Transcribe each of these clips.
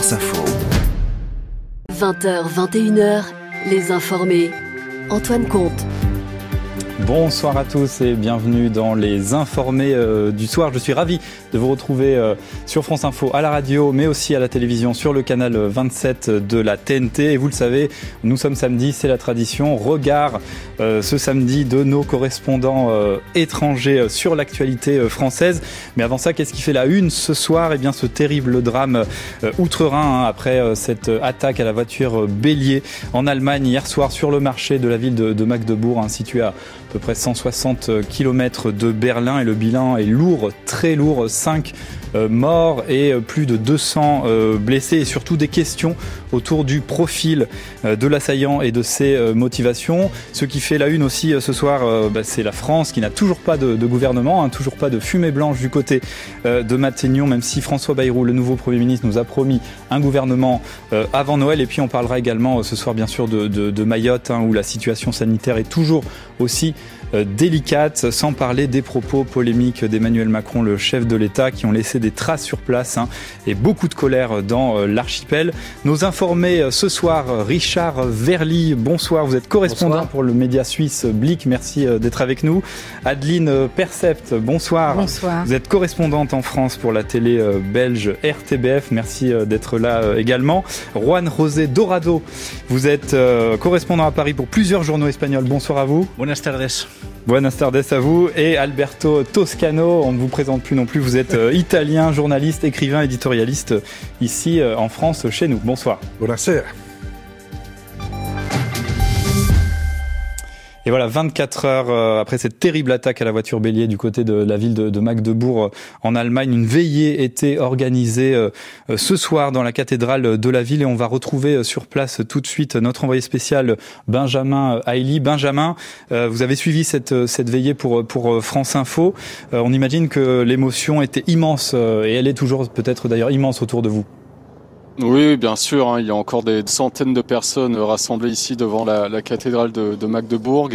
France Info. 20h, 21h, les informés. Antoine Comte. Bonsoir à tous et bienvenue dans les informés du soir. Je suis ravi de vous retrouver sur France Info à la radio, mais aussi à la télévision sur le canal 27 de la TNT. Et vous le savez, nous sommes samedi, c'est la tradition. Regard ce samedi de nos correspondants étrangers sur l'actualité française. Mais avant ça, qu'est-ce qui fait la une ce soir ? Eh bien, ce terrible drame outre-Rhin après cette attaque à la voiture bélier en Allemagne hier soir sur le marché de la ville de Magdebourg, situé à peu près 160 km de Berlin, et le bilan est lourd, très lourd, 5 morts et plus de 200 blessés, et surtout des questions autour du profil de l'assaillant et de ses motivations. Ce qui fait la une aussi ce soir, c'est la France qui n'a toujours pas de gouvernement, toujours pas de fumée blanche du côté de Matignon, même si François Bayrou, le nouveau Premier ministre, nous a promis un gouvernement avant Noël. Et puis on parlera également ce soir bien sûr de Mayotte, où la situation sanitaire est toujours aussi délicate, sans parler des propos polémiques d'Emmanuel Macron, le chef de l'État, qui ont laissé des traces sur place et beaucoup de colère dans l'archipel. Nos informés ce soir, Richard Verly, bonsoir, vous êtes correspondant pour le média suisse Blick, merci d'être avec nous. Adeline Percept, bonsoir. Bonsoir. Vous êtes correspondante en France pour la télé belge RTBF, merci d'être là également. Juan José Dorado, vous êtes correspondant à Paris pour plusieurs journaux espagnols, bonsoir à vous. Buenas tardes. Buenas tardes à vous. Et Alberto Toscano, on ne vous présente plus non plus, vous êtes italien, journaliste, écrivain, éditorialiste ici en France chez nous. Bonsoir. Buonasera. Et voilà, 24 heures après cette terrible attaque à la voiture bélier du côté de la ville de Magdebourg en Allemagne, une veillée était organisée ce soir dans la cathédrale de la ville, et on va retrouver sur place tout de suite notre envoyé spécial Benjamin Haïli. Benjamin, vous avez suivi cette veillée pour France Info. On imagine que l'émotion était immense, et elle est toujours peut-être d'ailleurs immense autour de vous. Oui, bien sûr, il y a encore des centaines de personnes rassemblées ici devant la cathédrale de Magdebourg.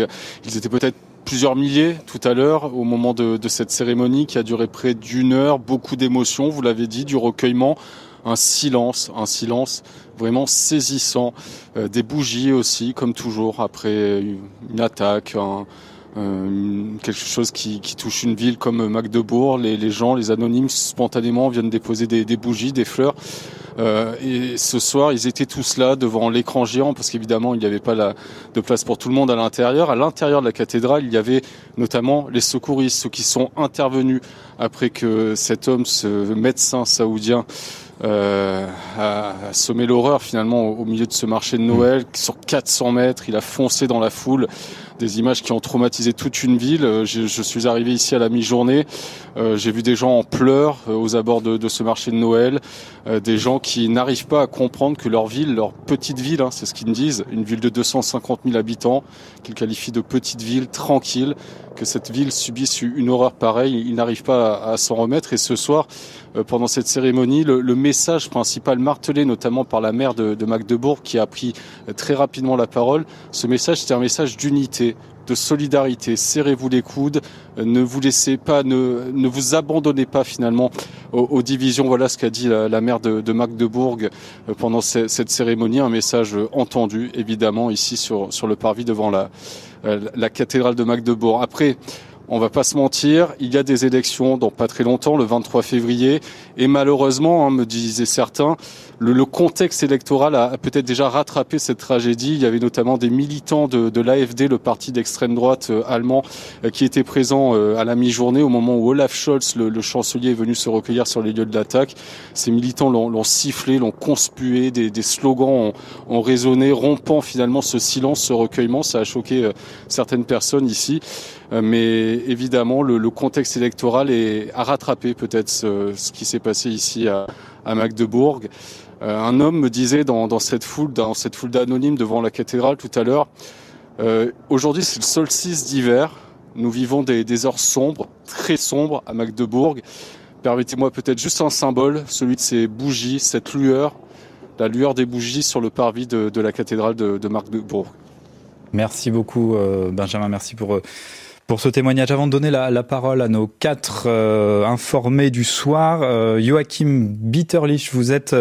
Ils étaient peut-être plusieurs milliers tout à l'heure au moment de cette cérémonie qui a duré près d'1 heure. Beaucoup d'émotions, vous l'avez dit, du recueillement, un silence vraiment saisissant. Des bougies aussi, comme toujours, après une attaque, quelque chose qui touche une ville comme Magdebourg. Les gens, les anonymes, spontanément viennent déposer des bougies, des fleurs. Et ce soir, ils étaient tous là devant l'écran géant, parce qu'évidemment, il n'y avait pas de place pour tout le monde à l'intérieur. À l'intérieur de la cathédrale, il y avait notamment les secouristes, ceux qui sont intervenus après que cet homme, ce médecin saoudien, a semé l'horreur finalement au milieu de ce marché de Noël. Sur 400 mètres, il a foncé dans la foule. Des images qui ont traumatisé toute une ville. Je suis arrivé ici à la mi-journée. J'ai vu des gens en pleurs aux abords de ce marché de Noël. Des gens qui n'arrivent pas à comprendre que leur ville, leur petite ville, c'est ce qu'ils me disent, une ville de 250 000 habitants, qu'ils qualifient de petite ville, tranquille, que cette ville subisse une horreur pareille. Ils n'arrivent pas à s'en remettre. Et ce soir, pendant cette cérémonie, le message principal martelé notamment par la maire de Magdebourg, qui a pris très rapidement la parole, ce message, c'était un message d'unité, de solidarité. Serrez-vous les coudes, ne vous laissez pas, ne vous abandonnez pas finalement aux divisions. Voilà ce qu'a dit la maire de Magdebourg pendant cette cérémonie. Un message entendu évidemment ici sur le parvis devant la cathédrale de Magdebourg. Après, on va pas se mentir, il y a des élections dans pas très longtemps, le 23 février, et malheureusement, me disaient certains, le contexte électoral a peut-être déjà rattrapé cette tragédie. Il y avait notamment des militants de l'AfD, le parti d'extrême droite allemand, qui étaient présents à la mi-journée au moment où Olaf Scholz, le chancelier, est venu se recueillir sur les lieux de l'attaque. Ces militants l'ont sifflé, l'ont conspué, des slogans ont résonné, rompant finalement ce silence, ce recueillement. Ça a choqué certaines personnes ici. Mais évidemment, le contexte électoral a rattrapé peut-être ce qui s'est passé ici à Magdebourg. Un homme me disait dans cette foule d'anonymes devant la cathédrale tout à l'heure, aujourd'hui c'est le solstice d'hiver, nous vivons des heures sombres, très sombres à Magdebourg. Permettez-moi peut-être juste un symbole, celui de ces bougies, cette lueur, la lueur des bougies sur le parvis de la cathédrale de Magdebourg. Merci beaucoup Benjamin, merci pour Pour ce témoignage. Avant de donner la parole à nos 4 informés du soir, Joachim Bitterlich, vous êtes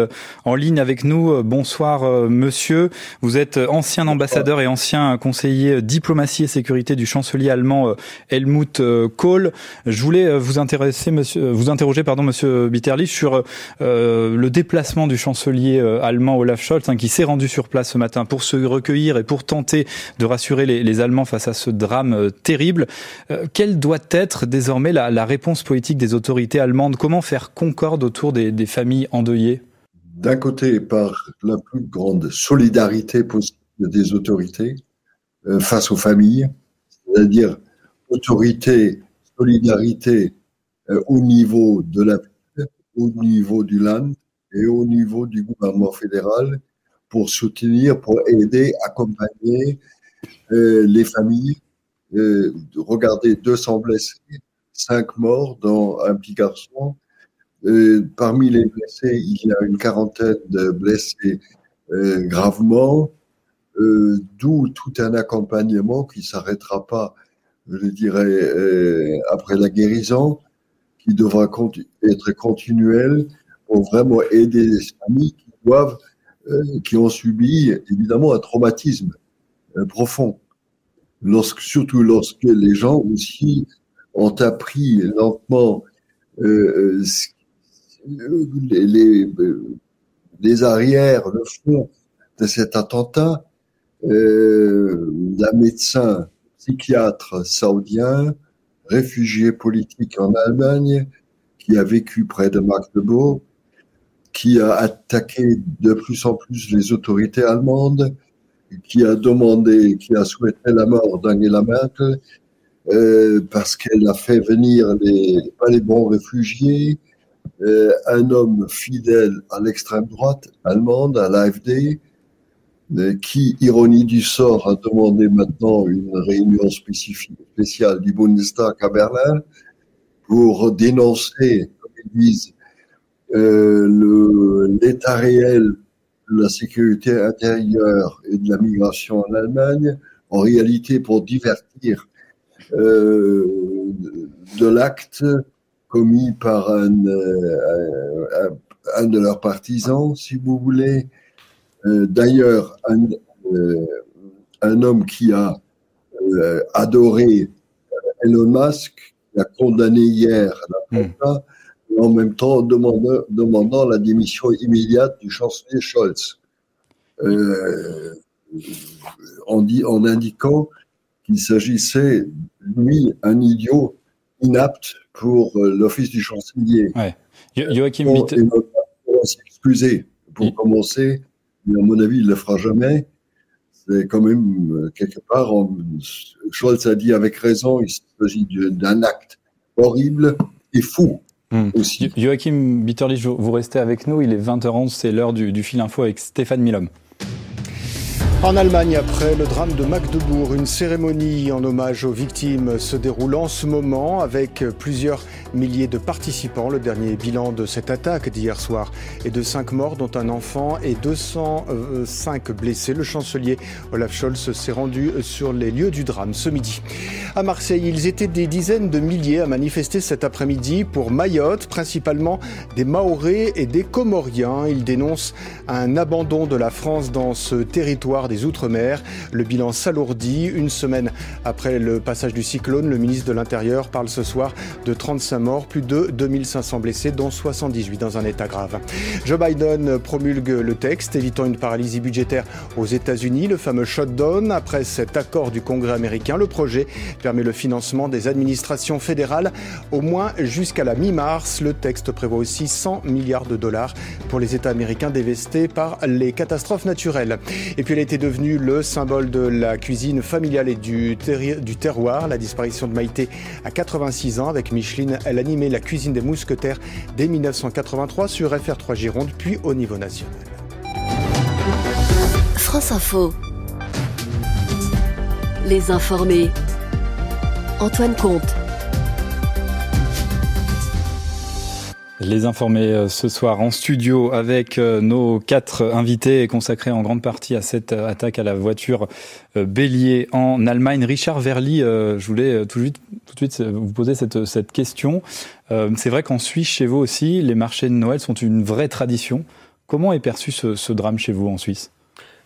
en ligne avec nous. Bonsoir monsieur. Vous êtes ancien ambassadeur et ancien conseiller diplomatie et sécurité du chancelier allemand Helmut Kohl. Je voulais vous interroger monsieur Bitterlich sur le déplacement du chancelier allemand Olaf Scholz, qui s'est rendu sur place ce matin pour se recueillir et pour tenter de rassurer les Allemands face à ce drame terrible. Quelle doit être désormais la réponse politique des autorités allemandes? Comment faire concorde autour des familles endeuillées? D'un côté, par la plus grande solidarité possible des autorités face aux familles, c'est-à-dire autorité, solidarité au niveau de la ville, au niveau du Land et au niveau du gouvernement fédéral pour soutenir, pour aider, accompagner les familles. Regardez, 200 blessés, 5 morts, dont un petit garçon. Parmi les blessés, il y a une quarantaine de blessés gravement, d'où tout un accompagnement qui ne s'arrêtera pas, je dirais, après la guérison, qui devra être continuel pour vraiment aider les familles qui ont subi évidemment un traumatisme profond. Surtout lorsque les gens aussi ont appris lentement les arrières, le fond de cet attentat, d'un médecin psychiatre saoudien, réfugié politique en Allemagne, qui a vécu près de Magdebourg, qui a attaqué de plus en plus les autorités allemandes, qui a souhaité la mort d'Angela Merkel parce qu'elle a fait venir pas les bons réfugiés, un homme fidèle à l'extrême droite allemande, à l'AfD, qui, ironie du sort, a demandé maintenant une réunion spéciale du Bundestag à Berlin pour dénoncer, comme ils disent, l'état réel de la sécurité intérieure et de la migration en Allemagne, en réalité pour divertir de l'acte commis par un de leurs partisans, si vous voulez. D'ailleurs, un homme qui a adoré Elon Musk, qui a condamné hier l'attentat, et en même temps demandant la démission immédiate du chancelier Scholz, en indiquant qu'il s'agissait, lui, un idiot inapte pour l'office du chancelier. Ouais. Joachim Bitter. On va s'excuser pour commencer, mais à mon avis, il ne le fera jamais. C'est quand même, quelque part, Scholz a dit avec raison, il s'agit d'un acte horrible et fou. Aussi. Joachim Bitterlich, vous restez avec nous, il est 20h11, c'est l'heure du Fil Info avec Stéphane Milhomme. En Allemagne, après le drame de Magdebourg, une cérémonie en hommage aux victimes se déroule en ce moment avec plusieurs milliers de participants. Le dernier bilan de cette attaque d'hier soir est de 5 morts, dont un enfant, et 205 blessés. Le chancelier Olaf Scholz s'est rendu sur les lieux du drame ce midi. À Marseille, ils étaient des dizaines de milliers à manifester cet après-midi pour Mayotte, principalement des Mahorais et des Comoriens. Ils dénoncent un abandon de la France dans ce territoire des Outre-mer. Le bilan s'alourdit. Une semaine après le passage du cyclone, le ministre de l'Intérieur parle ce soir de 35 morts, plus de 2500 blessés, dont 78 dans un état grave. Joe Biden promulgue le texte évitant une paralysie budgétaire aux États-Unis, le fameux shutdown. Après cet accord du Congrès américain, le projet permet le financement des administrations fédérales au moins jusqu'à la mi-mars. Le texte prévoit aussi 100 milliards de dollars pour les États américains dévastés par les catastrophes naturelles. Et puis elle était devenue le symbole de la cuisine familiale et du terroir. La disparition de Maïté à 86 ans. Avec Micheline, elle animait la cuisine des mousquetaires dès 1983 sur FR3 Gironde, puis au niveau national. France Info. Les informés. Antoine Comte. Les informés ce soir en studio avec nos 4 invités consacrés en grande partie à cette attaque à la voiture bélier en Allemagne. Richard Verly, je voulais tout de suite vous poser cette question. C'est vrai qu'en Suisse, chez vous aussi, les marchés de Noël sont une vraie tradition. Comment est perçu ce drame chez vous en Suisse ?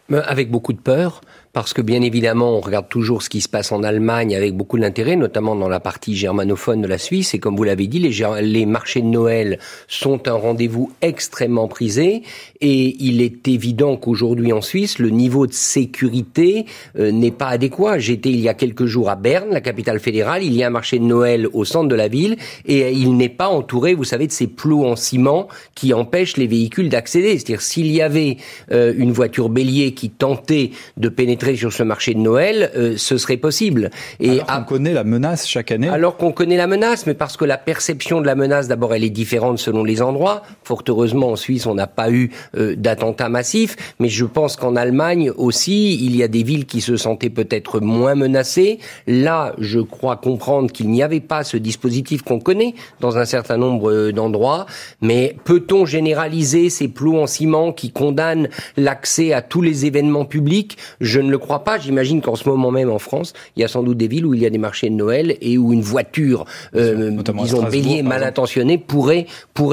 Avec beaucoup de peur, parce que bien évidemment, on regarde toujours ce qui se passe en Allemagne avec beaucoup d'intérêt, notamment dans la partie germanophone de la Suisse. Et comme vous l'avez dit, les marchés de Noël sont un rendez-vous extrêmement prisé. Et il est évident qu'aujourd'hui en Suisse, le niveau de sécurité n'est pas adéquat. J'étais il y a quelques jours à Berne, la capitale fédérale. Il y a un marché de Noël au centre de la ville et il n'est pas entouré, vous savez, de ces plots en ciment qui empêchent les véhicules d'accéder. C'est-à-dire, s'il y avait une voiture bélier qui tentait de pénétrer sur ce marché de Noël, ce serait possible. Et alors qu'on connaît la menace chaque année. Alors qu'on connaît la menace, mais parce que la perception de la menace, d'abord, elle est différente selon les endroits. Fort heureusement, en Suisse, on n'a pas eu d'attentats massifs, mais je pense qu'en Allemagne aussi, il y a des villes qui se sentaient peut-être moins menacées. Là, je crois comprendre qu'il n'y avait pas ce dispositif qu'on connaît dans un certain nombre d'endroits, mais peut-on généraliser ces plots en ciment qui condamnent l'accès à tous les événements publics? Je ne le crois pas. J'imagine qu'en ce moment même en France, il y a sans doute des villes où il y a des marchés de Noël et où une voiture, disons bélier mal intentionnée, pourrait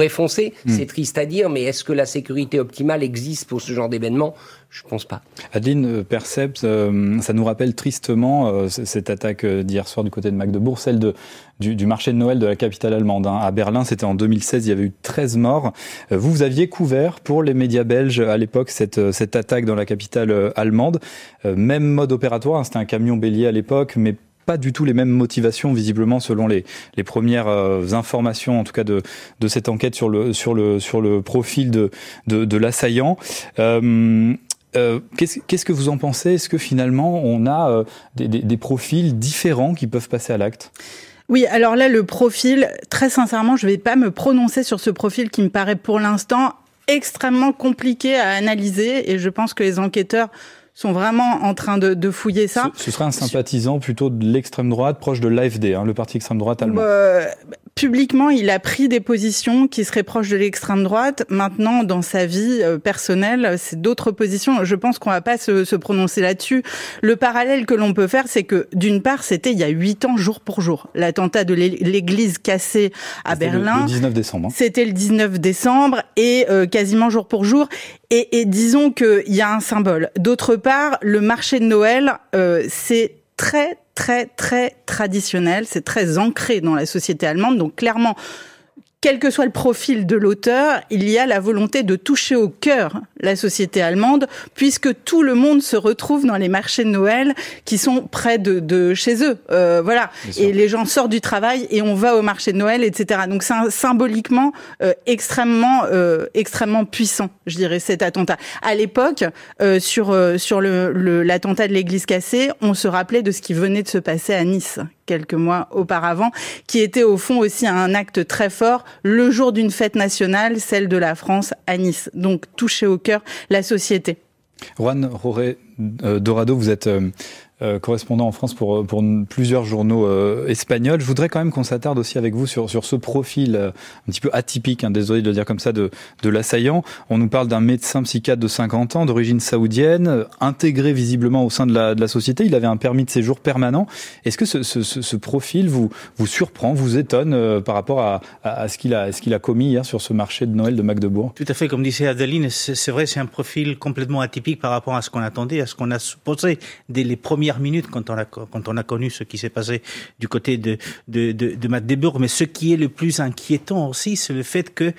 foncer. C'est triste à dire, mais est-ce que la sécurité optimale existe pour ce genre d'événement? Je ne pense pas. Adeline Percept, ça nous rappelle tristement cette attaque d'hier soir du côté de Magdebourg, celle du marché de Noël de la capitale allemande. À Berlin, c'était en 2016, il y avait eu 13 morts. Vous aviez couvert pour les médias belges à l'époque cette attaque dans la capitale allemande. Même mode opératoire, c'était un camion bélier à l'époque, mais pas du tout les mêmes motivations visiblement selon les premières informations en tout cas de cette enquête sur le profil de l'assaillant. Qu'est-ce que vous en pensez? Est-ce que finalement on a des profils différents qui peuvent passer à l'acte? Oui, alors là, le profil, très sincèrement, je ne vais pas me prononcer sur ce profil qui me paraît pour l'instant extrêmement compliqué à analyser et je pense que les enquêteurs sont vraiment en train de fouiller ça. Ce serait un sympathisant plutôt de l'extrême droite, proche de l'AfD, le parti extrême droite allemand. Publiquement, il a pris des positions qui seraient proches de l'extrême droite. Maintenant, dans sa vie personnelle, c'est d'autres positions. Je pense qu'on va pas se prononcer là-dessus. Le parallèle que l'on peut faire, c'est que d'une part, c'était il y a 8 ans, jour pour jour. L'attentat de l'église cassée à Berlin. Le 19 décembre. C'était le 19 décembre et quasiment jour pour jour. Et disons qu'il y a un symbole. D'autre part, le marché de Noël, c'est très traditionnel, c'est très ancré dans la société allemande. Donc clairement, quel que soit le profil de l'auteur, il y a la volonté de toucher au cœur la société allemande, puisque tout le monde se retrouve dans les marchés de Noël qui sont près de chez eux. Voilà. Et les gens sortent du travail et on va au marché de Noël, etc. Donc c'est symboliquement extrêmement puissant, je dirais, cet attentat. À l'époque, sur l'attentat de l'église cassée, on se rappelait de ce qui venait de se passer à Nice quelques mois auparavant, qui était au fond aussi un acte très fort, le jour d'une fête nationale, celle de la France à Nice. Donc toucher au cœur la société. Juan Jorge Dorado, vous êtes correspondant en France pour plusieurs journaux espagnols. Je voudrais quand même qu'on s'attarde aussi avec vous sur ce profil un petit peu atypique, désolé de le dire comme ça, de l'assaillant. On nous parle d'un médecin psychiatre de 50 ans, d'origine saoudienne, intégré visiblement au sein de la société. Il avait un permis de séjour permanent. Est-ce que ce profil vous surprend, vous étonne par rapport à ce qu'il a commis hier sur ce marché de Noël de Magdebourg? Tout à fait, comme disait Adeline, c'est vrai, c'est un profil complètement atypique par rapport à ce qu'on attendait, à ce qu'on a supposé dès les premières minutes quand on a connu ce qui s'est passé du côté de Magdebourg. Mais ce qui est le plus inquiétant aussi, c'est le fait que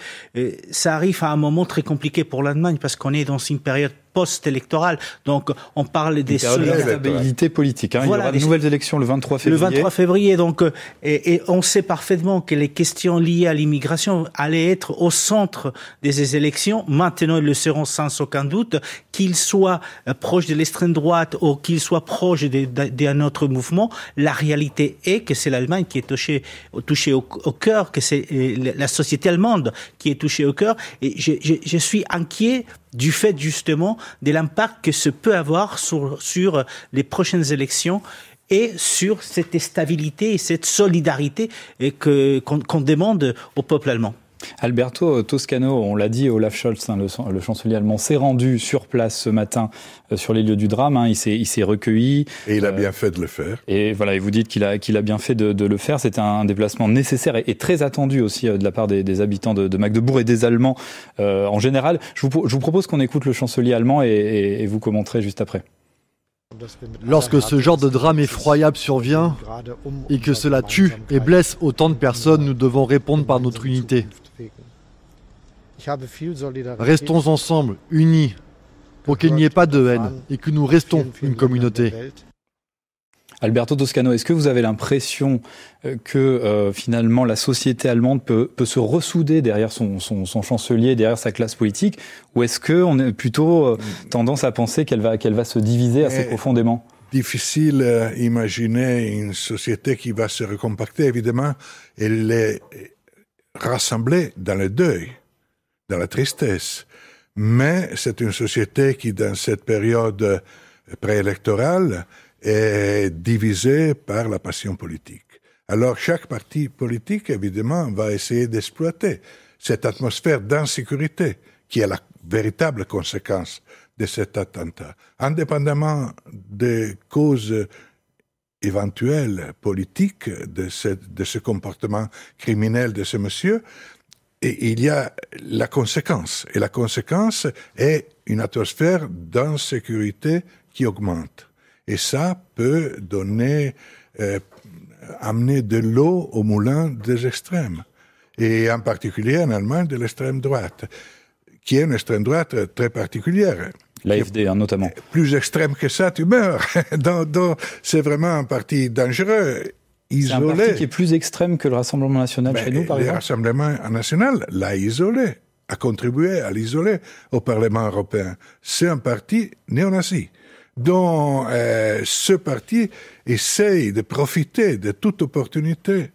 ça arrive à un moment très compliqué pour l'Allemagne, parce qu'on est dans une période post-électorale. Donc, on parle des stabilité politique. Voilà, il y aura de nouvelles élections le 23 février. Le 23 février, donc, et on sait parfaitement que les questions liées à l'immigration allaient être au centre des élections. Maintenant, ils le seront sans aucun doute, qu'ils soient proches de l'extrême droite ou qu'ils soient proches d'un autre mouvement. La réalité est que c'est l'Allemagne qui est touchée au cœur, que c'est la société allemande qui est touchée au cœur. Et je suis inquiet du fait justement de l'impact que ce peut avoir sur les prochaines élections et sur cette stabilité et cette solidarité qu'on demande au peuple allemand. Alberto Toscano, on l'a dit, Olaf Scholz, le chancelier allemand, s'est rendu sur place ce matin sur les lieux du drame. Il s'est recueilli. Et il a bien fait de le faire. Et voilà, et vous dites qu'il a bien fait de le faire. C'est un déplacement nécessaire et très attendu aussi de la part des habitants de Magdebourg et des Allemands en général. Je vous propose qu'on écoute le chancelier allemand et vous commenterez juste après. Lorsque ce genre de drame effroyable survient et que cela tue et blesse autant de personnes, nous devons répondre par notre unité. Restons ensemble, unis, pour qu'il n'y ait pas de haine et que nous restons une communauté. Alberto Toscano, est-ce que vous avez l'impression que finalement la société allemande peut se ressouder derrière son chancelier, derrière sa classe politique, ou est-ce qu'on a plutôt tendance à penser qu'elle va se diviser assez profondément ? Difficile à imaginer une société qui va se recompacter, évidemment. Elle est rassemblée dans le deuil, dans la tristesse. Mais c'est une société qui, dans cette période préélectorale, est divisée par la passion politique. Alors, chaque parti politique, évidemment, va essayer d'exploiter cette atmosphère d'insécurité qui est la véritable conséquence de cet attentat. Indépendamment des causes éventuelles politiques de ce comportement criminel de ce monsieur, et il y a la conséquence. Et la conséquence est une atmosphère d'insécurité qui augmente. Et ça peut amener de l'eau au moulin des extrêmes. Et en particulier en Allemagne de l'extrême droite, qui est une extrême droite très particulière. L'AfD, notamment. Plus extrême que ça, tu meurs. Donc, c'est vraiment un parti dangereux, isolé. C'est un parti qui est plus extrême que le Rassemblement national chez nous, par exemple. Le Rassemblement national l'a isolé, a contribué à l'isoler au Parlement européen. C'est un parti néo-nazi. Donc, ce parti essaye de profiter de toute opportunité,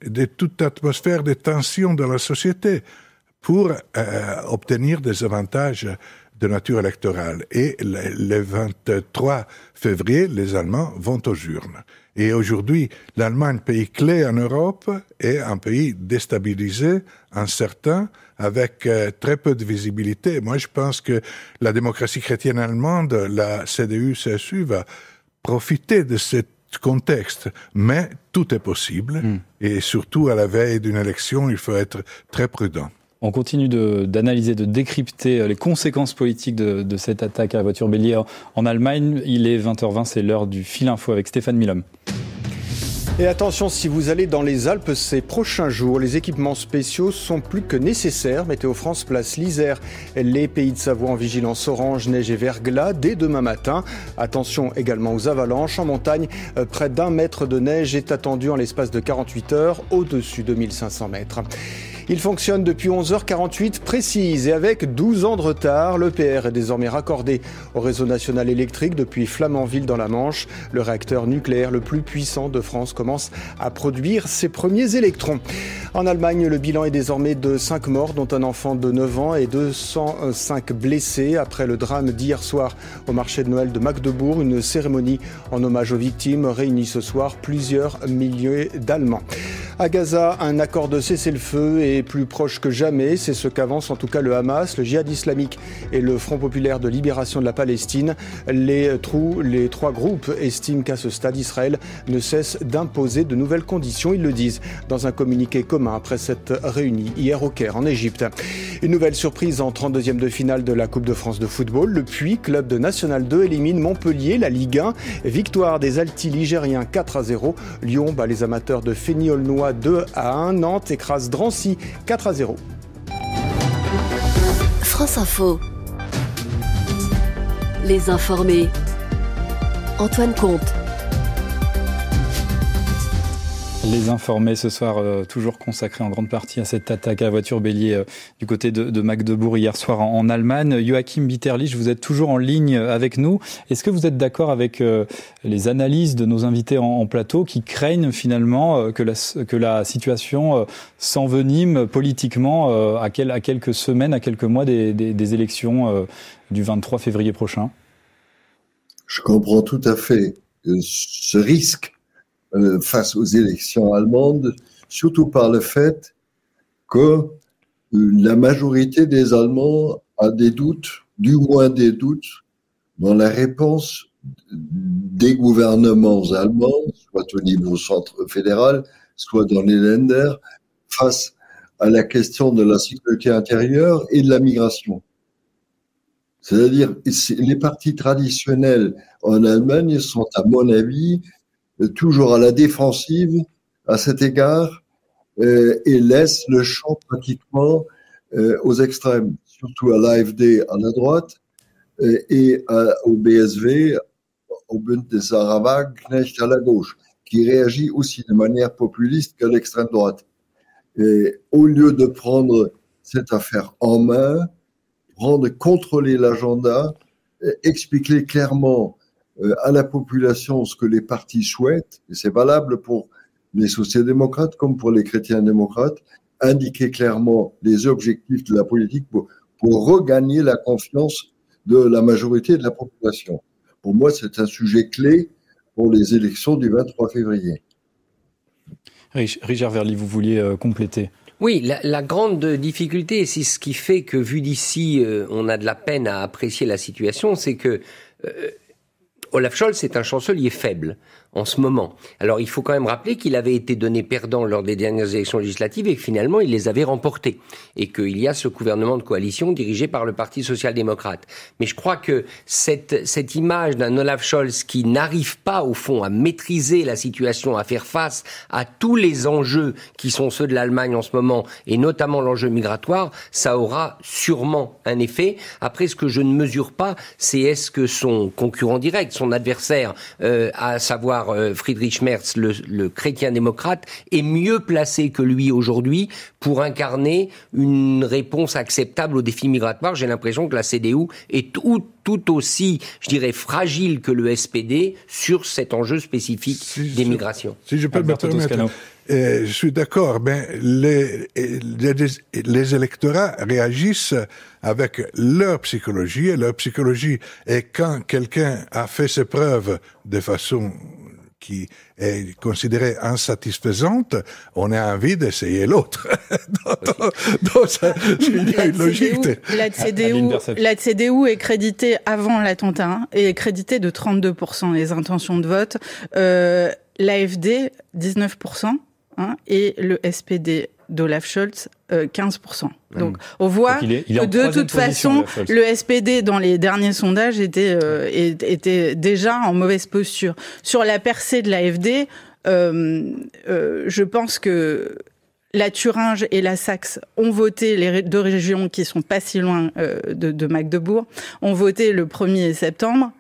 de toute atmosphère de tension dans la société pour obtenir des avantages de nature électorale. Et le 23 février, les Allemands vont aux urnes. Et aujourd'hui, l'Allemagne, pays clé en Europe, est un pays déstabilisé, incertain, avec très peu de visibilité. Moi, je pense que la démocratie chrétienne allemande, la CDU-CSU, va profiter de ce contexte. Mais tout est possible. Et surtout, à la veille d'une élection, il faut être très prudent. On continue d'analyser, de décrypter les conséquences politiques de cette attaque à la voiture bélier en Allemagne. Il est 20h20, c'est l'heure du Fil Info avec Stéphane Milhomme. Et attention, si vous allez dans les Alpes ces prochains jours, les équipements spéciaux sont plus que nécessaires. Météo France place l'Isère, les Pays de Savoie en vigilance orange, neige et verglas dès demain matin. Attention également aux avalanches. En montagne, près d'1 mètre de neige est attendu en l'espace de 48 heures au-dessus de 1500 mètres. Il fonctionne depuis 11h48 précise et avec 12 ans de retard. L'EPR est désormais raccordé au réseau national électrique depuis Flamanville dans la Manche. Le réacteur nucléaire le plus puissant de France commence à produire ses premiers électrons. En Allemagne, le bilan est désormais de 5 morts, dont un enfant de 9 ans et 205 blessés. Après le drame d'hier soir au marché de Noël de Magdebourg, une cérémonie en hommage aux victimes réunit ce soir plusieurs milliers d'Allemands. À Gaza, un accord de cessez-le-feu est plus proche que jamais. C'est ce qu'avance en tout cas le Hamas, le Djihad islamique et le Front populaire de libération de la Palestine. Les trois groupes estiment qu'à ce stade, Israël ne cesse d'imposer de nouvelles conditions. Ils le disent dans un communiqué commun après cette réunie hier au Caire en Égypte. Une nouvelle surprise en 32e de finale de la Coupe de France de football. Le Puy, club de National 2, élimine Montpellier, la Ligue 1. Victoire des Altis-Ligériens 4-0. Lyon bat les amateurs de Fény-Aulnois 2-1. Nantes écrase Drancy 4-0. France Info. Les informés. Antoine Comte. Les informés ce soir, toujours consacrés en grande partie à cette attaque à la voiture bélier du côté de Magdebourg hier soir en Allemagne. Joachim Bitterlich, vous êtes toujours en ligne avec nous. Est-ce que vous êtes d'accord avec les analyses de nos invités en plateau qui craignent finalement que la situation s'envenime politiquement à quelques semaines, à quelques mois des élections du 23 février prochain ? Je comprends tout à fait ce risque face aux élections allemandes, surtout par le fait que la majorité des Allemands a des doutes, du moins des doutes, dans la réponse des gouvernements allemands, soit au niveau centre fédéral, soit dans les Länder, face à la question de la sécurité intérieure et de la migration. C'est-à-dire, les partis traditionnels en Allemagne sont, à mon avis, toujours à la défensive à cet égard et laissent le champ pratiquement aux extrêmes, surtout à l'AfD à la droite et au BSV, au Bund des Wagenknecht à la gauche, qui réagit aussi de manière populiste qu'à l'extrême droite. Et au lieu de prendre cette affaire en main, contrôler l'agenda, expliquer clairement à la population ce que les partis souhaitent, et c'est valable pour les sociodémocrates comme pour les chrétiens-démocrates, indiquer clairement les objectifs de la politique pour regagner la confiance de la majorité de la population. Pour moi, c'est un sujet clé pour les élections du 23 février. Richard Verly, vous vouliez compléter? Oui, la grande difficulté, c'est ce qui fait que, vu d'ici, on a de la peine à apprécier la situation, c'est que Olaf Scholz est un chancelier faible en ce moment. Alors, il faut quand même rappeler qu'il avait été donné perdant lors des dernières élections législatives et que finalement, il les avait remportées. Et qu'il y a ce gouvernement de coalition dirigé par le Parti social-démocrate. Mais je crois que cette image d'un Olaf Scholz qui n'arrive pas, au fond, à maîtriser la situation, à faire face à tous les enjeux qui sont ceux de l'Allemagne en ce moment, et notamment l'enjeu migratoire, ça aura sûrement un effet. Après, ce que je ne mesure pas, c'est est-ce que son concurrent direct, son adversaire, à savoir Friedrich Merz, le chrétien-démocrate, est mieux placé que lui aujourd'hui pour incarner une réponse acceptable aux défis migratoires. J'ai l'impression que la CDU est tout aussi, je dirais, fragile que le SPD sur cet enjeu spécifique des migrations. Si je peux me permettre, je suis d'accord, mais les électorats réagissent avec leur psychologie, et leur psychologie est quand quelqu'un a fait ses preuves de façon qui est considérée insatisfaisante, on a envie d'essayer l'autre. Donc, il y a une logique. La CDU est créditée avant l'attentat, et est créditée de 32% les intentions de vote. L'AfD, 19%, et le SPD d'Olaf Scholz, 15%. Donc, on voit que de toute façon, le SPD, dans les derniers sondages, était déjà en mauvaise posture. Sur la percée de l'AfD, je pense que la Thuringe et la Saxe ont voté, les deux régions qui sont pas si loin de Magdebourg, ont voté le 1er septembre.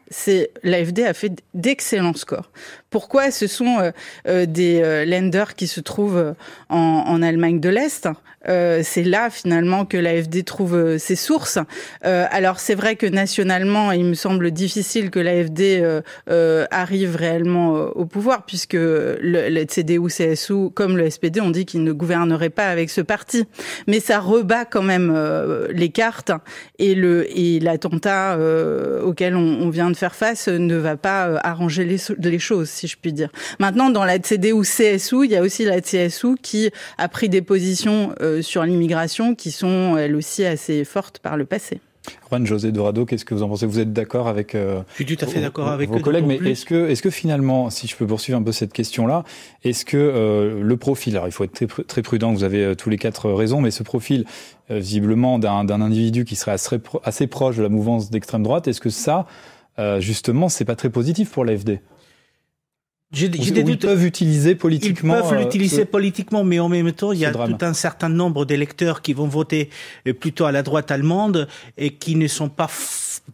L'AfD a fait d'excellents scores. Pourquoi? Ce sont des Länder qui se trouvent en Allemagne de l'Est. C'est là finalement que l'AfD trouve ses sources. Alors c'est vrai que nationalement, il me semble difficile que l'AfD arrive réellement au pouvoir, puisque le CDU-CSU, comme le SPD, on dit qu'ils ne gouverneraient pas avec ce parti. Mais ça rebat quand même les cartes, et l'attentat auquel on vient de faire face ne va pas arranger les choses, si je puis dire. Maintenant, dans la CDU-CSU, il y a aussi la CSU qui a pris des positions sur l'immigration qui sont, elles aussi, assez fortes par le passé. Juan José Dorado, qu'est-ce que vous en pensez? Vous êtes d'accord avec je suis tout à fait d'accord avec vos collègues, mais est-ce que finalement, si je peux poursuivre un peu cette question-là, est-ce que le profil, alors il faut être très prudent, vous avez tous les quatre raisons, mais ce profil visiblement d'un individu qui serait assez proche de la mouvance d'extrême droite, est-ce que ça, justement, c'est pas très positif pour l'AfD? J'ai des doutes. Ils peuvent utiliser politiquement. Ils peuvent l'utiliser politiquement, mais en même temps, il y a tout un certain nombre d'électeurs qui vont voter plutôt à la droite allemande et qui ne sont pas,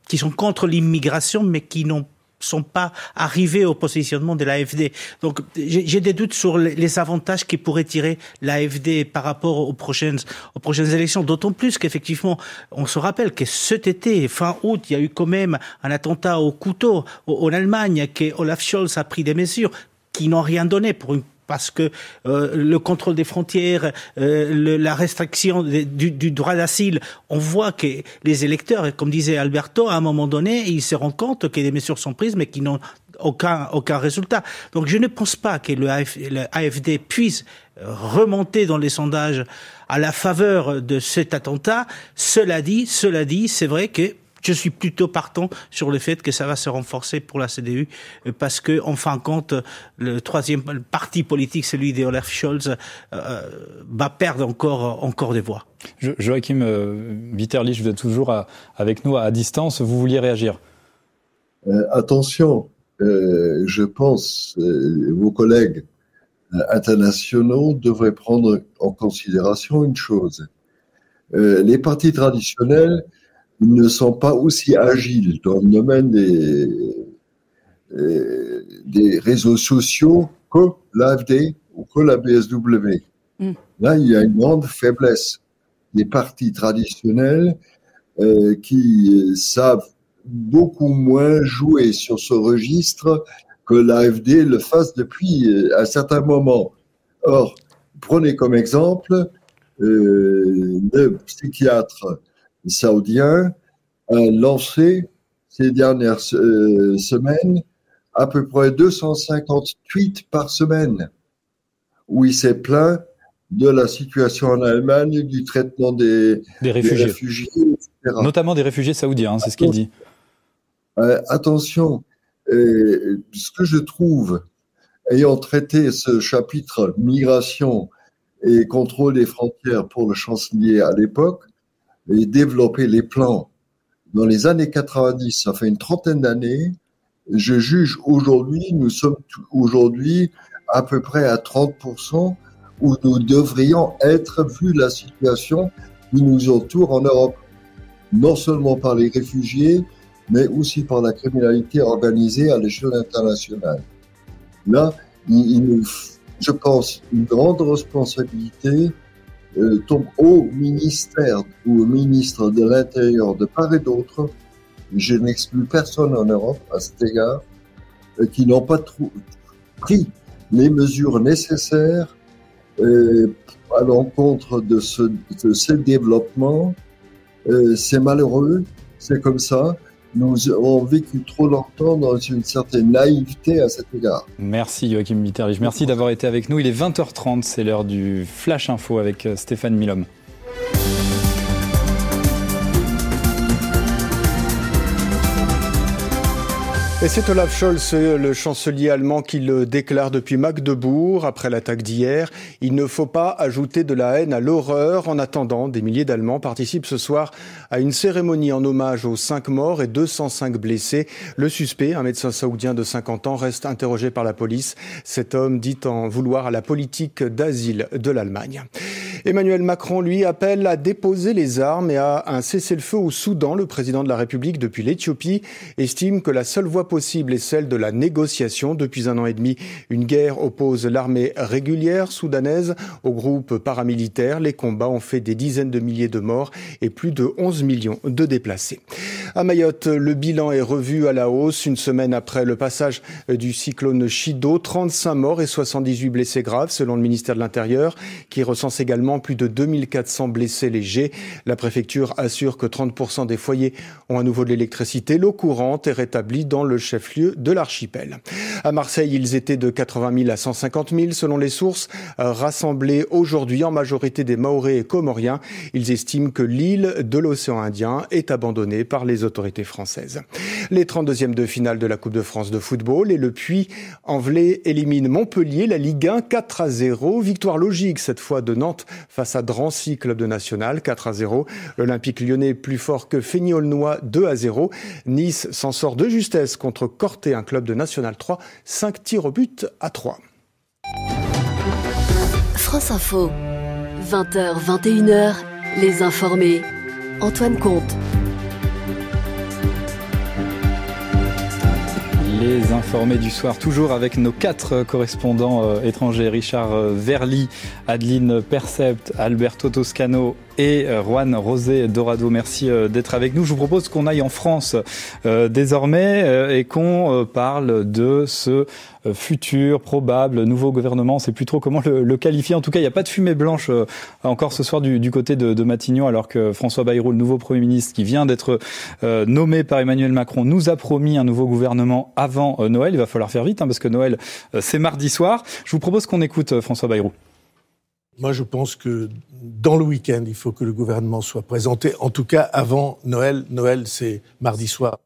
qui sont contre l'immigration, mais qui n'ont sont pas arrivés au positionnement de l'AfD. Donc, j'ai des doutes sur les avantages qui pourraient tirer l'AfD par rapport aux prochaines élections. D'autant plus qu'effectivement, on se rappelle que cet été, fin août, il y a eu quand même un attentat au couteau en Allemagne, que Olaf Scholz a pris des mesures qui n'ont rien donné parce que le contrôle des frontières, la restriction du droit d'asile, on voit que les électeurs, comme disait Alberto, à un moment donné, ils se rendent compte que des mesures sont prises, mais qui n'ont aucun résultat. Donc je ne pense pas que le AfD puisse remonter dans les sondages à la faveur de cet attentat. Cela dit, c'est vrai que je suis plutôt partant sur le fait que ça va se renforcer pour la CDU parce que, en fin de compte, le troisième parti politique, celui d'Olaf Scholz, va perdre encore des voix. Joachim Bitterlich, vous êtes toujours avec nous à distance. Vous vouliez réagir? Attention, je pense vos collègues internationaux devraient prendre en considération une chose. Les partis traditionnels ne sont pas aussi agiles dans le domaine des réseaux sociaux que l'AfD ou que la BSW. Là, il y a une grande faiblesse des partis traditionnels qui savent beaucoup moins jouer sur ce registre que l'AfD le fasse depuis un certain moment. Or, prenez comme exemple le psychiatre saoudien a lancé ces dernières semaines à peu près 250 tweets par semaine où il s'est plaint de la situation en Allemagne, du traitement des réfugiés, etc. Notamment des réfugiés saoudiens, c'est ce qu'il dit. Attention, ce que je trouve, ayant traité ce chapitre migration et contrôle des frontières pour le chancelier à l'époque, et développer les plans dans les années 90, ça fait une trentaine d'années, je juge aujourd'hui, nous sommes aujourd'hui à peu près à 30% où nous devrions être vu la situation qui nous entoure en Europe, non seulement par les réfugiés, mais aussi par la criminalité organisée à l'échelle internationale. Là, je pense, une grande responsabilité tombe au ministère ou au ministre de l'Intérieur de part et d'autre. Je n'exclus personne en Europe à cet égard qui n'ont pas pris les mesures nécessaires à l'encontre de ce développement. C'est malheureux, c'est comme ça. Nous avons vécu trop longtemps dans une certaine naïveté à cet égard. Merci Joachim Bitterlich, merci d'avoir été avec nous. Il est 20h30, c'est l'heure du Flash Info avec Stéphane Milhomme. Et c'est Olaf Scholz, le chancelier allemand, qui le déclare depuis Magdebourg, après l'attaque d'hier. Il ne faut pas ajouter de la haine à l'horreur. En attendant, des milliers d'Allemands participent ce soir à une cérémonie en hommage aux 5 morts et 205 blessés. Le suspect, un médecin saoudien de 50 ans, reste interrogé par la police. Cet homme dit en vouloir à la politique d'asile de l'Allemagne. Emmanuel Macron, lui, appelle à déposer les armes et à un cessez-le-feu au Soudan. Le président de la République, depuis l'Éthiopie, estime que la seule voie possible est celle de la négociation. Depuis 1 an et demi, une guerre oppose l'armée régulière soudanaise au groupe paramilitaire. Les combats ont fait des dizaines de milliers de morts et plus de 11 millions de déplacés. À Mayotte, le bilan est revu à la hausse. Une semaine après le passage du cyclone Chido, 35 morts et 78 blessés graves, selon le ministère de l'Intérieur, qui recense également plus de 2400 blessés légers. La préfecture assure que 30% des foyers ont à nouveau de l'électricité. L'eau courante est rétablie dans le chef-lieu de l'archipel. À Marseille, ils étaient de 80 000 à 150 000 selon les sources, rassemblés aujourd'hui en majorité des Mahorais et Comoriens. Ils estiment que l'île de l'océan Indien est abandonnée par les autorités françaises. Les 32e de finale de la Coupe de France de football et le Puy-en-Velay élimine Montpellier, la Ligue 1 4-0. Victoire logique cette fois de Nantes face à Drancy, club de national, 4-0. L'Olympique lyonnais plus fort que Feigny-Aulnois, 2-0. Nice s'en sort de justesse contre Corté, un club de national 3, 5 tirs au but à 3. France Info, 20h, 21h, les informés. Antoine Comte. Les informés du soir, toujours avec nos 4 correspondants étrangers, Richard Verly, Adeline Percept, Alberto Toscano et Juan José Dorado. Merci d'être avec nous. Je vous propose qu'on aille en France désormais et qu'on parle de ce futur probable nouveau gouvernement. On ne sait plus trop comment le qualifier. En tout cas, il n'y a pas de fumée blanche encore ce soir du côté de Matignon, alors que François Bayrou, le nouveau Premier ministre qui vient d'être nommé par Emmanuel Macron, nous a promis un nouveau gouvernement avant Noël. Il va falloir faire vite parce que Noël, c'est mardi soir. Je vous propose qu'on écoute François Bayrou. Moi, je pense que dans le week-end, il faut que le gouvernement soit présenté, en tout cas avant Noël. Noël, c'est mardi soir.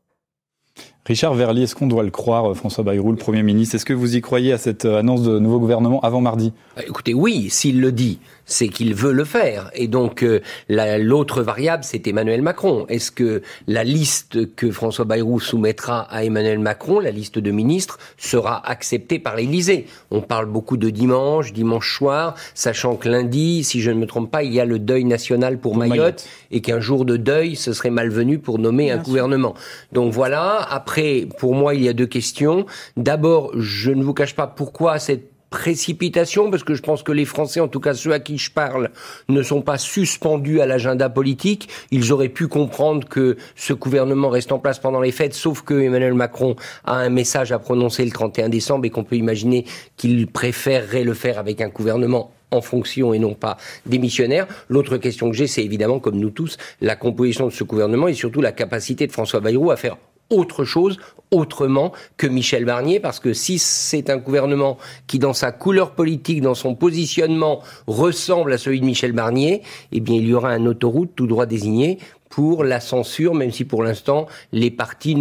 Richard Verly, est-ce qu'on doit le croire, François Bayrou, le Premier ministre? Est-ce que vous y croyez à cette annonce de nouveau gouvernement avant mardi? Écoutez, oui, s'il le dit, c'est qu'il veut le faire. Et donc, l'autre variable, c'est Emmanuel Macron. Est-ce que la liste que François Bayrou soumettra à Emmanuel Macron, la liste de ministres, sera acceptée par l'Élysée? On parle beaucoup de dimanche soir, sachant que lundi, si je ne me trompe pas, il y a le deuil national pour Mayotte, et qu'un jour de deuil, ce serait malvenu pour nommer un gouvernement. Donc voilà, après, pour moi, il y a deux questions. D'abord, je ne vous cache pas pourquoi cette précipitation, parce que je pense que les Français, en tout cas ceux à qui je parle, ne sont pas suspendus à l'agenda politique. Ils auraient pu comprendre que ce gouvernement reste en place pendant les fêtes, sauf que Emmanuel Macron a un message à prononcer le 31 décembre et qu'on peut imaginer qu'il préférerait le faire avec un gouvernement en fonction et non pas démissionnaire. L'autre question que j'ai, c'est évidemment, comme nous tous, la composition de ce gouvernement et surtout la capacité de François Bayrou à faire autre chose, autrement que Michel Barnier, parce que si c'est un gouvernement qui, dans sa couleur politique, dans son positionnement, ressemble à celui de Michel Barnier, eh bien, il y aura un autoroute tout droit désigné pour la censure, même si pour l'instant, les partis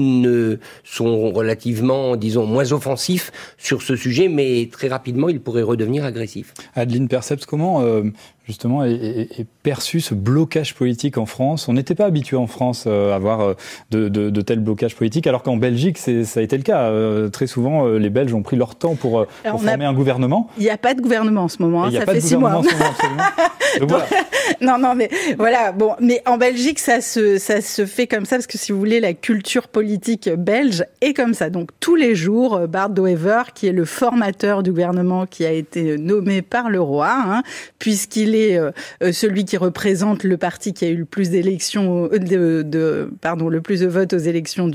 sont relativement, disons, moins offensifs sur ce sujet, mais très rapidement, ils pourraient redevenir agressifs. Adeline Perceps, comment justement est perçu ce blocage politique en France? On n'était pas habitué en France à avoir de tels blocages politiques, alors qu'en Belgique, ça a été le cas. Très souvent, les Belges ont pris leur temps pour former un gouvernement. Il n'y a pas de gouvernement en ce moment, hein, ça fait 6 mois. Donc, voilà. Non, mais voilà. Bon, mais en Belgique, ça se fait comme ça parce que si vous voulez, la culture politique belge est comme ça. Donc tous les jours, Bart De Wever, qui est le formateur du gouvernement qui a été nommé par le roi, hein, puisqu'il est celui qui représente le parti qui a eu le plus d'élections, le plus de votes aux élections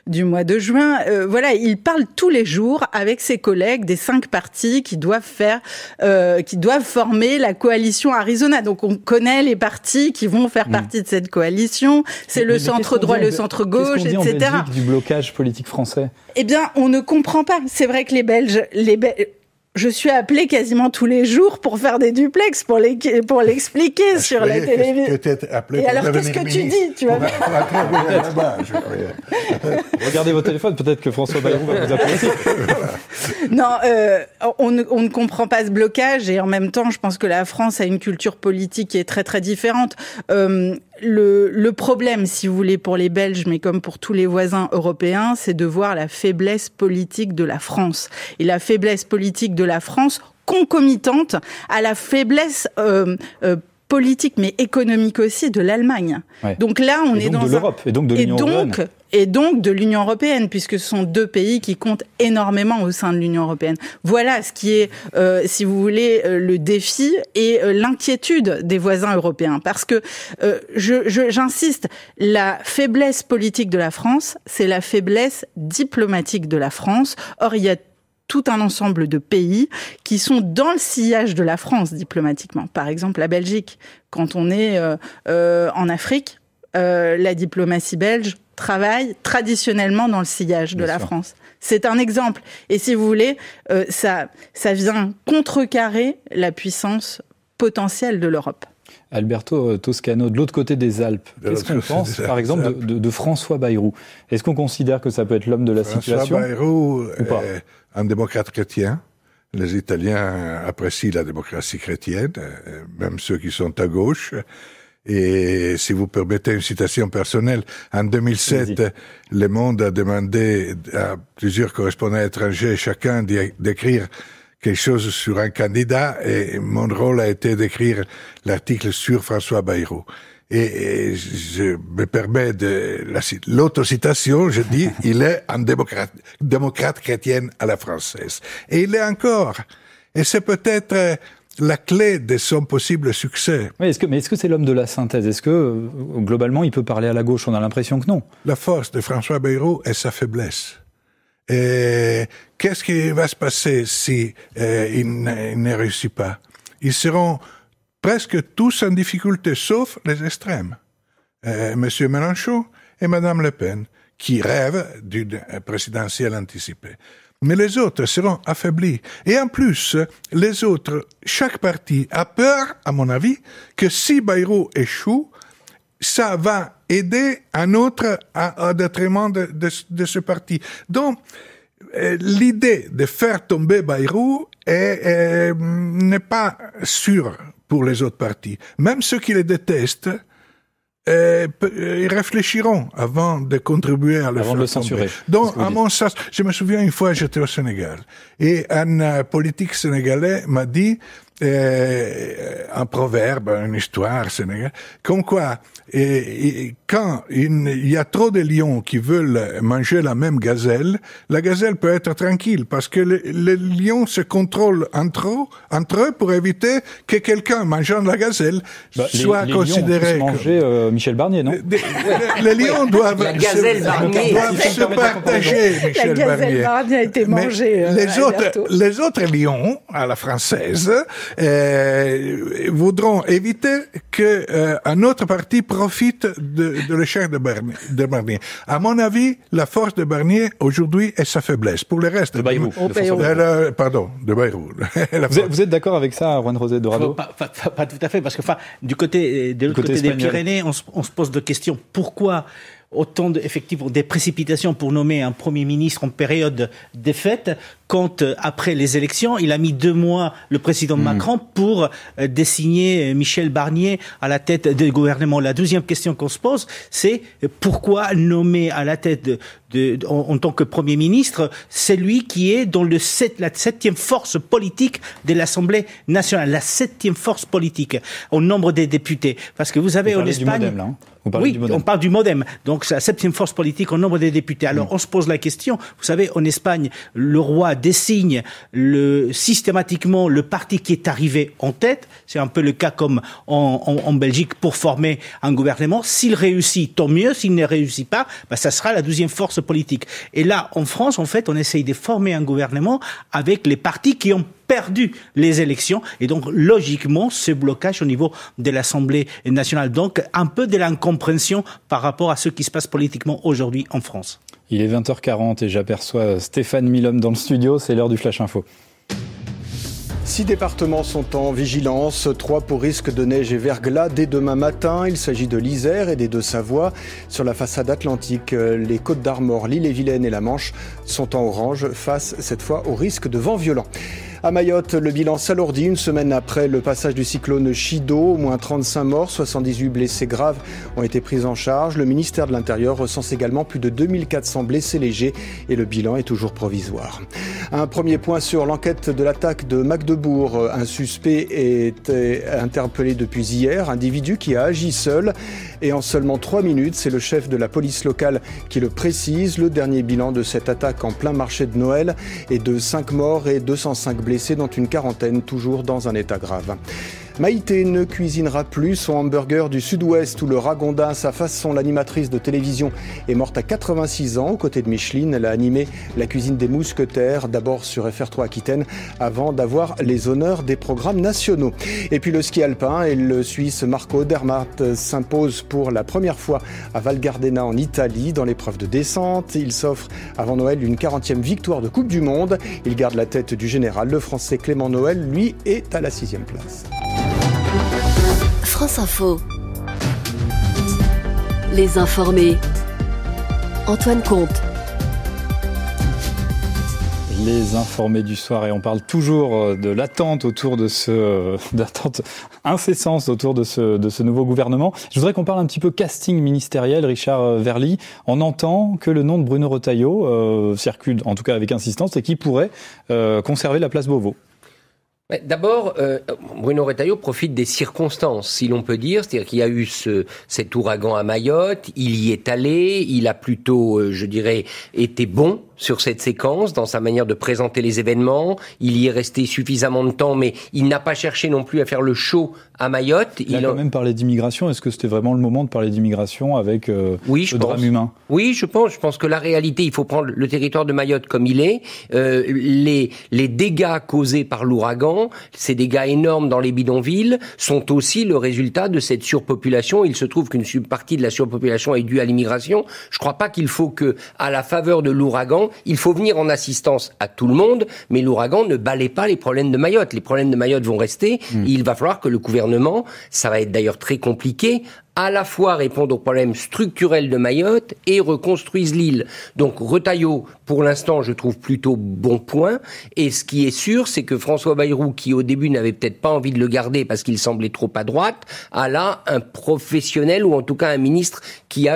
du mois de juin. Voilà, il parle tous les jours avec ses collègues des 5 partis qui doivent former la coalition Arizona. Donc on connaît les partis qui vont faire partie de cette coalition. C'est le centre-droit, le centre-gauche, etc. Qu'est-ce qu'on dit en Belgique du blocage politique français? Eh bien, on ne comprend pas. C'est vrai que les Belges, je suis appelée quasiment tous les jours pour faire des duplex, pour l'expliquer sur la télévision. Et alors, qu'est-ce que tu dis? Tu vas Regardez vos téléphones, peut-être que François Bayrou va vous appeler aussi. Non, on ne comprend pas ce blocage et en même temps, je pense que la France a une culture politique qui est très très différente. Le problème, si vous voulez, pour les Belges, mais comme pour tous les voisins européens, c'est de voir la faiblesse politique de la France. Et la faiblesse politique de la France concomitante à la faiblesse politique, mais économique aussi, de l'Allemagne. Ouais. Donc là, on est dans de l'Europe, et donc de l'Union européenne. Et donc de l'Union européenne, puisque ce sont 2 pays qui comptent énormément au sein de l'Union européenne. Voilà ce qui est, si vous voulez, le défi et l'inquiétude des voisins européens. Parce que, j'insiste, la faiblesse politique de la France, c'est la faiblesse diplomatique de la France. Or, il y a tout un ensemble de pays qui sont dans le sillage de la France diplomatiquement. Par exemple, la Belgique. Quand on est en Afrique, la diplomatie belge travaille traditionnellement dans le sillage de la France. C'est un exemple. Et si vous voulez, ça vient contrecarrer la puissance potentielle de l'Europe. Alberto Toscano, de l'autre côté des Alpes, qu'est-ce qu'on pense, par exemple, de François Bayrou? Est-ce qu'on considère que ça peut être l'homme de la situation? François Bayrou est un démocrate chrétien. Les Italiens apprécient la démocratie chrétienne, même ceux qui sont à gauche. Et si vous permettez une citation personnelle, en 2007, Le Monde a demandé à plusieurs correspondants étrangers, chacun d'écrire quelque chose sur un candidat, et mon rôle a été d'écrire l'article sur François Bayrou. Et je me permets de l'autocitation, je dis, il est un démocrate chrétienne à la française. Et il est encore. Et c'est peut-être la clé de son possible succès. Oui, est-ce que c'est l'homme de la synthèse? Est-ce que, globalement, il peut parler à la gauche? On a l'impression que non. La force de François Bayrou est sa faiblesse. Et qu'est-ce qui va se passer si il ne réussit pas? Ils seront presque tous en difficulté, sauf les extrêmes. Monsieur Mélenchon et Madame Le Pen, qui rêvent d'une présidentielle anticipée. mais les autres seront affaiblis. Et en plus, les autres, chaque parti a peur, à mon avis, que si Bayrou échoue, ça va aider un autre au détriment de ce parti. Donc, l'idée de faire tomber Bayrou n'est pas sûre pour les autres partis. Même ceux qui les détestent, ils réfléchiront avant de contribuer à le censurer. Donc, à mon sens, je me souviens une fois, j'étais au Sénégal, et un politique sénégalais m'a dit, un proverbe, une histoire sénégalaise, comme quoi, quand il y a trop de lions qui veulent manger la même gazelle, la gazelle peut être tranquille, parce que les lions se contrôlent entre eux pour éviter que quelqu'un mangeant la gazelle soit considéré les lions ont tous mangé Michel Barnier, non? Les lions doivent se partager, Michel Barnier. La gazelle Barnier a été mangée. Les autres lions, à la française, voudront éviter qu'un autre parti profite de l'échec de Barnier. À mon avis, la force de Barnier aujourd'hui est sa faiblesse. Pour le reste, de Bayrou. De Bayrou. Vous êtes d'accord avec ça, Juan José Dorado? Pas tout à fait, parce que du côté des Pyrénées, on se pose de questions. Pourquoi autant effectivement des précipitations pour nommer un Premier ministre en période de fête, quand après les élections, il a mis 2 mois, le président Macron, pour désigner Michel Barnier à la tête du gouvernement. La deuxième question qu'on se pose, c'est pourquoi nommer à la tête en tant que Premier ministre celui qui est dans la 7e force politique de l'Assemblée nationale, la 7e force politique au nombre des députés. Parce que vous avez en Espagne... Du MoDem, là, hein. Oui, on parle du MoDem. Donc, c'est la 7e force politique au nombre des députés. Alors, on se pose la question. Vous savez, en Espagne, le roi désigne systématiquement le parti qui est arrivé en tête. C'est un peu le cas comme en Belgique pour former un gouvernement. S'il réussit, tant mieux. S'il ne réussit pas, ça sera la 12e force politique. Et là, en France, en fait, on essaye de former un gouvernement avec les partis qui ont perdu les élections et donc logiquement ce blocage au niveau de l'Assemblée nationale. Donc un peu de l'incompréhension par rapport à ce qui se passe politiquement aujourd'hui en France. Il est 20h40 et j'aperçois Stéphane Milhomme dans le studio, c'est l'heure du Flash Info. 6 départements sont en vigilance, 3 pour risque de neige et verglas dès demain matin. Il s'agit de l'Isère et des Deux-Savoie. Sur la façade atlantique, les Côtes-d'Armor, l'Ille-et-Vilaine et la Manche sont en orange face cette fois au risque de vent violent. À Mayotte, le bilan s'alourdit une semaine après le passage du cyclone Chido. Au moins 35 morts, 78 blessés graves ont été pris en charge. Le ministère de l'Intérieur recense également plus de 2400 blessés légers et le bilan est toujours provisoire. Un premier point sur l'enquête de l'attaque de Magdebourg. Un suspect est interpellé depuis hier, individu qui a agi seul et en seulement 3 minutes. C'est le chef de la police locale qui le précise. Le dernier bilan de cette attaque en plein marché de Noël est de 5 morts et 205 blessés, dont une quarantaine toujours dans un état grave. Maïté ne cuisinera plus son hamburger du Sud-Ouest où le ragondin, sa façon, l'animatrice de télévision, est morte à 86 ans. Aux côtés de Micheline, elle a animé la cuisine des mousquetaires, d'abord sur FR3 Aquitaine, avant d'avoir les honneurs des programmes nationaux. Et puis le ski alpin et le Suisse Marco Odermatt s'impose pour la première fois à Val Gardena en Italie dans l'épreuve de descente. Il s'offre avant Noël une 40e victoire de Coupe du Monde. Il garde la tête du général. Le Français Clément Noël, lui, est à la 6e place. France Info. Les informés. Antoine Comte. Les informés du soir et on parle toujours de l'attente autour de d'attente incessante autour de ce nouveau gouvernement. Je voudrais qu'on parle un petit peu casting ministériel, Richard Verly. On entend que le nom de Bruno Retailleau circule, en tout cas avec insistance, et qui pourrait conserver la place Beauvau. D'abord, Bruno Retailleau profite des circonstances, si l'on peut dire. C'est-à-dire qu'il y a eu cet ouragan à Mayotte, il y est allé, il a plutôt, je dirais, été bon sur cette séquence, dans sa manière de présenter les événements. Il y est resté suffisamment de temps, mais il n'a pas cherché non plus à faire le show à Mayotte. Il a quand même parlé d'immigration. Est-ce que c'était vraiment le moment de parler d'immigration avec ce drame humain ? Oui, je pense que la réalité, il faut prendre le territoire de Mayotte comme il est. Les dégâts causés par l'ouragan, ces dégâts énormes dans les bidonvilles, sont aussi le résultat de cette surpopulation. Il se trouve qu'une partie de la surpopulation est due à l'immigration. Je ne crois pas qu'il faut que, à la faveur de l'ouragan, il faut venir en assistance à tout le monde, mais l'ouragan ne balaie pas les problèmes de Mayotte. Les problèmes de Mayotte vont rester. Il va falloir que le gouvernement, ça va être d'ailleurs très compliqué, à la fois répondre aux problèmes structurels de Mayotte et reconstruise l'île. Donc Retailleau, pour l'instant, je trouve plutôt bon point. Et ce qui est sûr, c'est que François Bayrou, qui au début n'avait peut-être pas envie de le garder parce qu'il semblait trop à droite, a là un professionnel ou en tout cas un ministre qui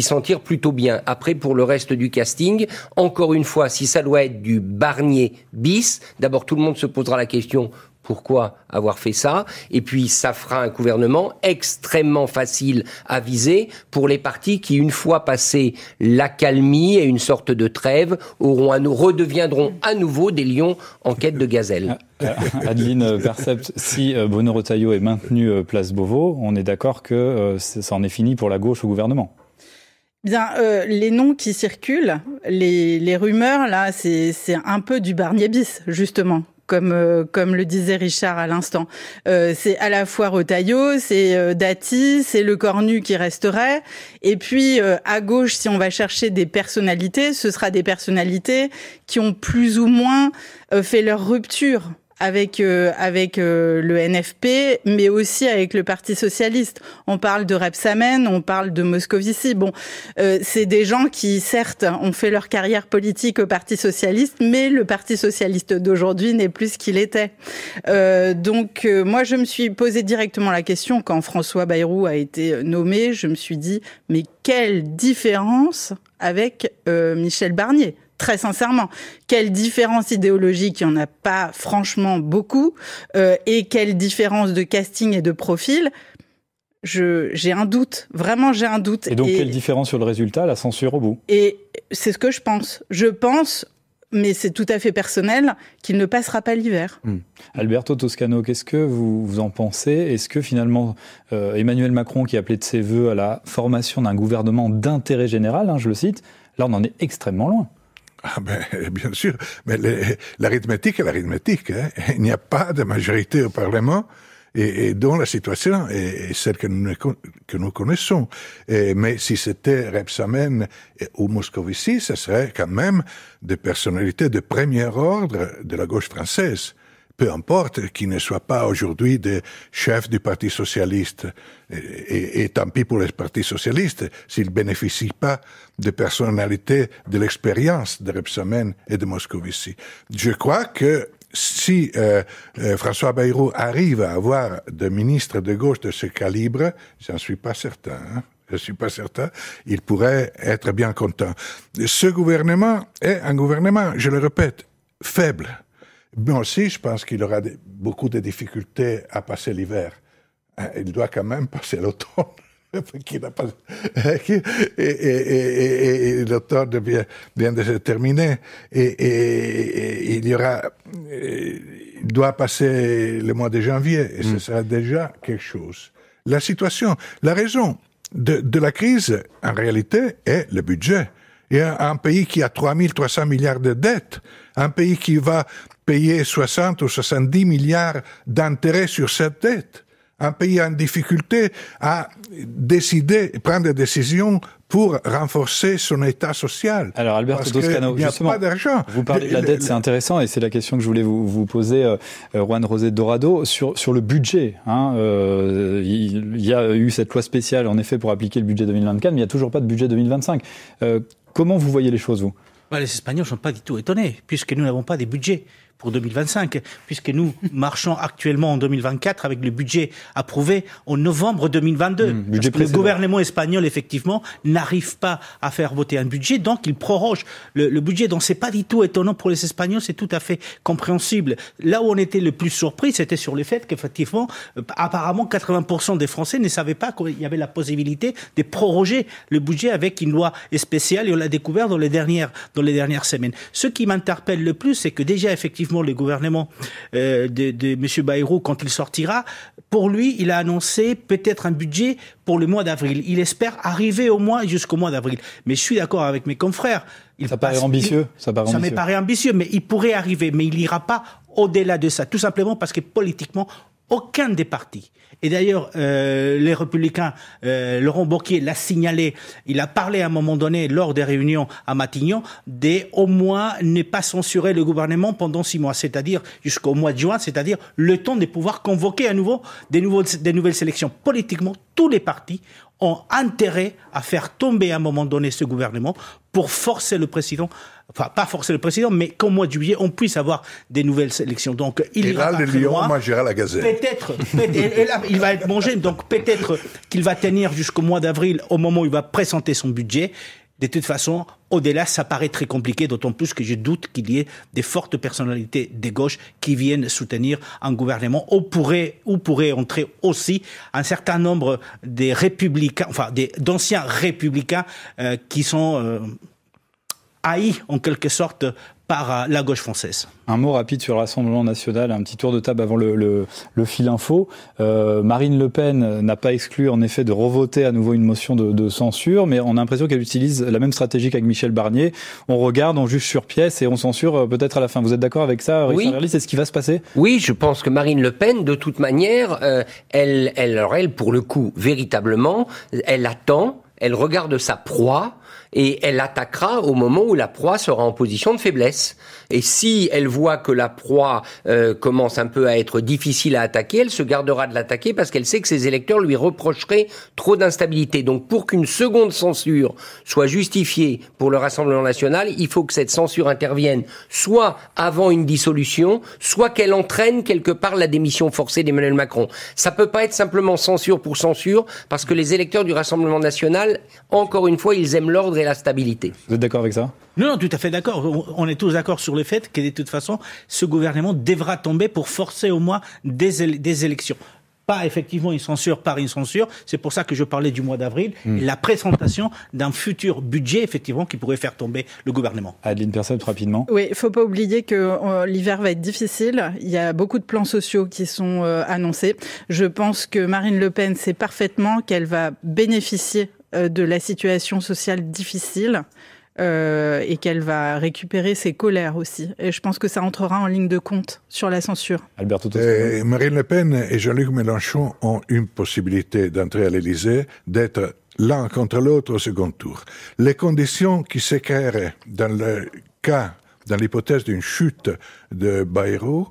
s'en tire plutôt bien. Après, pour le reste du casting, encore une fois, si ça doit être du Barnier bis, d'abord tout le monde se posera la question: pourquoi avoir fait ça? Et puis, ça fera un gouvernement extrêmement facile à viser pour les partis qui, une fois passé l'accalmie et une sorte de trêve, redeviendront à nouveau des lions en quête de gazelle. Adeline Percept, si Bruno Retailleau est maintenu place Beauvau, on est d'accord que ça en est fini pour la gauche au gouvernement? Bien, les noms qui circulent, les rumeurs, là, c'est un peu du Barnier bis, justement. Comme le disait Richard à l'instant. C'est à la fois Retailleau, c'est Dati, c'est Le Cornu qui resterait. Et puis, à gauche, si on va chercher des personnalités, ce sera des personnalités qui ont plus ou moins fait leur rupture avec le NFP, mais aussi avec le Parti socialiste. On parle de Rebsamen, on parle de Moscovici. Bon, c'est des gens qui, certes, ont fait leur carrière politique au Parti socialiste, mais le Parti socialiste d'aujourd'hui n'est plus ce qu'il était. Donc, moi, je me suis posé directement la question quand François Bayrou a été nommé. Je me suis dit, mais quelle différence avec Michel Barnier ? Très sincèrement, quelle différence idéologique, il n'y en a pas franchement beaucoup, et quelle différence de casting et de profil, j'ai un doute, vraiment j'ai un doute. Et donc quelle différence sur le résultat, la censure au bout? Et c'est ce que je pense. Je pense, mais c'est tout à fait personnel, qu'il ne passera pas l'hiver. Alberto Toscano, qu'est-ce que vous en pensez? Est-ce que finalement Emmanuel Macron, qui appelait de ses voeux à la formation d'un gouvernement d'intérêt général, je le cite, là on en est extrêmement loin? Ah ben, bien sûr, mais l'arithmétique est l'arithmétique. Il n'y a pas de majorité au Parlement et dont la situation est celle que nous connaissons. Mais si c'était Rebsamen ou Moscovici, ce serait quand même des personnalités de premier ordre de la gauche française. Peu importe qu'ils ne soient pas aujourd'hui des chefs du Parti socialiste. Et tant pis pour les partis socialistes, s'ils bénéficient pas de personnalités de l'expérience de Rebsamen et de Moscovici. Je crois que si François Bayrou arrive à avoir des ministres de gauche de ce calibre, j'en suis pas certain. Je suis pas certain. Il pourrait être bien content. Ce gouvernement est un gouvernement, je le répète, faible. Moi aussi, je pense qu'il aura beaucoup de difficultés à passer l'hiver. Il doit quand même passer l'automne. Et l'automne vient de se terminer. Et il doit passer le mois de janvier. Et ce sera déjà quelque chose. La situation, la raison de la crise, en réalité, est le budget. Il y a un pays qui a 3 milliards de dettes, un pays qui va payer 60 ou 70 milliards d'intérêts sur cette dette, un pays en difficulté à prendre des décisions pour renforcer son état social. Alors Alberto Toscano, il n'y a pas d'argent. Vous parlez de la dette, c'est intéressant, et c'est la question que je voulais vous poser, Juan José Dorado, sur le budget. Il y a eu cette loi spéciale, en effet, pour appliquer le budget 2024, mais il n'y a toujours pas de budget 2025. Comment vous voyez les choses, vous? Les Espagnols ne sont pas du tout étonnés, puisque nous n'avons pas de budget pour 2025, puisque nous marchons actuellement en 2024 avec le budget approuvé en novembre 2022. Parce que le gouvernement espagnol, effectivement, n'arrive pas à faire voter un budget, donc il proroge le budget. Donc c'est pas du tout étonnant pour les Espagnols, c'est tout à fait compréhensible. Là où on était le plus surpris, c'était sur le fait qu'effectivement, apparemment 80% des Français ne savaient pas qu'il y avait la possibilité de proroger le budget avec une loi spéciale, et on l'a découvert dans les dernières semaines. Ce qui m'interpelle le plus, c'est que déjà, effectivement, effectivement le gouvernement de M. Bayrou, quand il sortira, pour lui, il a annoncé peut-être un budget pour le mois d'avril. Il espère arriver au moins jusqu'au mois d'avril. Mais je suis d'accord avec mes confrères. Ça paraît ambitieux. Ça me paraît ambitieux, mais il pourrait arriver. Mais il n'ira pas au-delà de ça. Tout simplement parce que politiquement, aucun des partis. Et d'ailleurs, les Républicains, Laurent Wauquiez l'a signalé, il a parlé à un moment donné, lors des réunions à Matignon, au moins ne pas censurer le gouvernement pendant 6 mois, c'est-à-dire jusqu'au mois de juin, c'est-à-dire le temps de pouvoir convoquer à nouveau des nouvelles sélections. Politiquement, tous les partis ont intérêt à faire tomber à un moment donné ce gouvernement pour forcer le président, enfin pas forcer le président, mais qu'au mois de juillet, on puisse avoir des nouvelles élections. Donc il ira là, le lion mangera la gazelle. Peut-être, et là, il va être mangé, donc peut-être qu'il va tenir jusqu'au mois d'avril, au moment où il va présenter son budget. De toute façon, au-delà, ça paraît très compliqué, d'autant plus que je doute qu'il y ait des fortes personnalités de gauche qui viennent soutenir un gouvernement, où pourrait entrer aussi un certain nombre des républicains, enfin d'anciens républicains qui sont haïs en quelque sorte par la gauche française. Un mot rapide sur le Rassemblement national, un petit tour de table avant le fil info. Marine Le Pen n'a pas exclu en effet de revoter à nouveau une motion de censure, mais on a l'impression qu'elle utilise la même stratégie qu'avec Michel Barnier. On regarde, on juge sur pièce et on censure peut-être à la fin. Vous êtes d'accord avec ça, Richard Herli? C'est ce qui va se passer? Oui, je pense que Marine Le Pen, de toute manière, elle, pour le coup, véritablement, elle attend, elle regarde sa proie, et elle attaquera au moment où la proie sera en position de faiblesse. Et si elle voit que la proie commence un peu à être difficile à attaquer, elle se gardera de l'attaquer parce qu'elle sait que ses électeurs lui reprocheraient trop d'instabilité. Donc pour qu'une seconde censure soit justifiée pour le Rassemblement national, il faut que cette censure intervienne soit avant une dissolution, soit qu'elle entraîne quelque part la démission forcée d'Emmanuel Macron. Ça peut pas être simplement censure pour censure, parce que les électeurs du Rassemblement national, encore une fois, ils aiment l'ordre et la stabilité. Vous êtes d'accord avec ça? Non, tout à fait d'accord. On est tous d'accord sur le fait que de toute façon, ce gouvernement devra tomber pour forcer au moins des élections. Pas effectivement une censure par une censure. C'est pour ça que je parlais du mois d'avril. La présentation d'un futur budget, effectivement, qui pourrait faire tomber le gouvernement. Adeline Percept, rapidement. Oui, il ne faut pas oublier que l'hiver va être difficile. Il y a beaucoup de plans sociaux qui sont annoncés. Je pense que Marine Le Pen sait parfaitement qu'elle va bénéficier de la situation sociale difficile. Et qu'elle va récupérer ses colères aussi. Et je pense que ça entrera en ligne de compte sur la censure. Alberto Marine Le Pen et Jean-Luc Mélenchon ont une possibilité d'entrer à l'Élysée, d'être l'un contre l'autre au second tour. Les conditions qui se créeraient dans le cas, dans l'hypothèse d'une chute de Bayrou,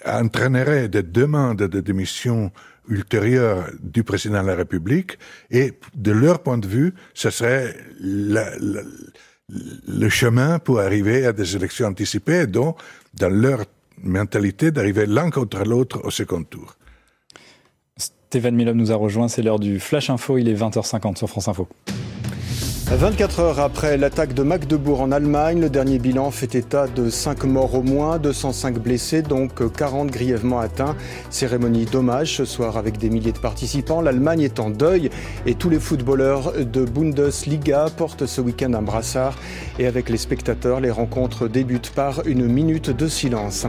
entraîneraient des demandes de démission ultérieure du président de la République, et de leur point de vue, ce serait le chemin pour arriver à des élections anticipées, dont, dans leur mentalité, d'arriver l'un contre l'autre au second tour. Stéphane Milhomme nous a rejoint, c'est l'heure du Flash Info, il est 20h50 sur France Info. 24 heures après l'attaque de Magdebourg en Allemagne, le dernier bilan fait état de 5 morts au moins, 205 blessés, donc 40 grièvement atteints. Cérémonie d'hommage ce soir avec des milliers de participants. L'Allemagne est en deuil et tous les footballeurs de Bundesliga portent ce week-end un brassard. Et avec les spectateurs, les rencontres débutent par une minute de silence.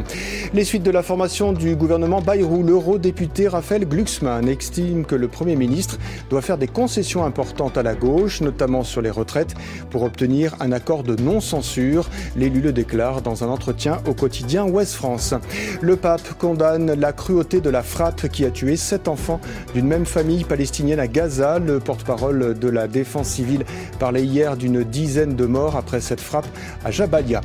Les suites de la formation du gouvernement Bayrou, l'eurodéputé Raphaël Glucksmann estime que le Premier ministre doit faire des concessions importantes à la gauche, notamment sur les retraites, pour obtenir un accord de non-censure. L'élu le déclare dans un entretien au quotidien Ouest France. Le pape condamne la cruauté de la frappe qui a tué 7 enfants d'une même famille palestinienne à Gaza. Le porte-parole de la défense civile parlait hier d'une dizaine de morts après cette frappe à Jabalia.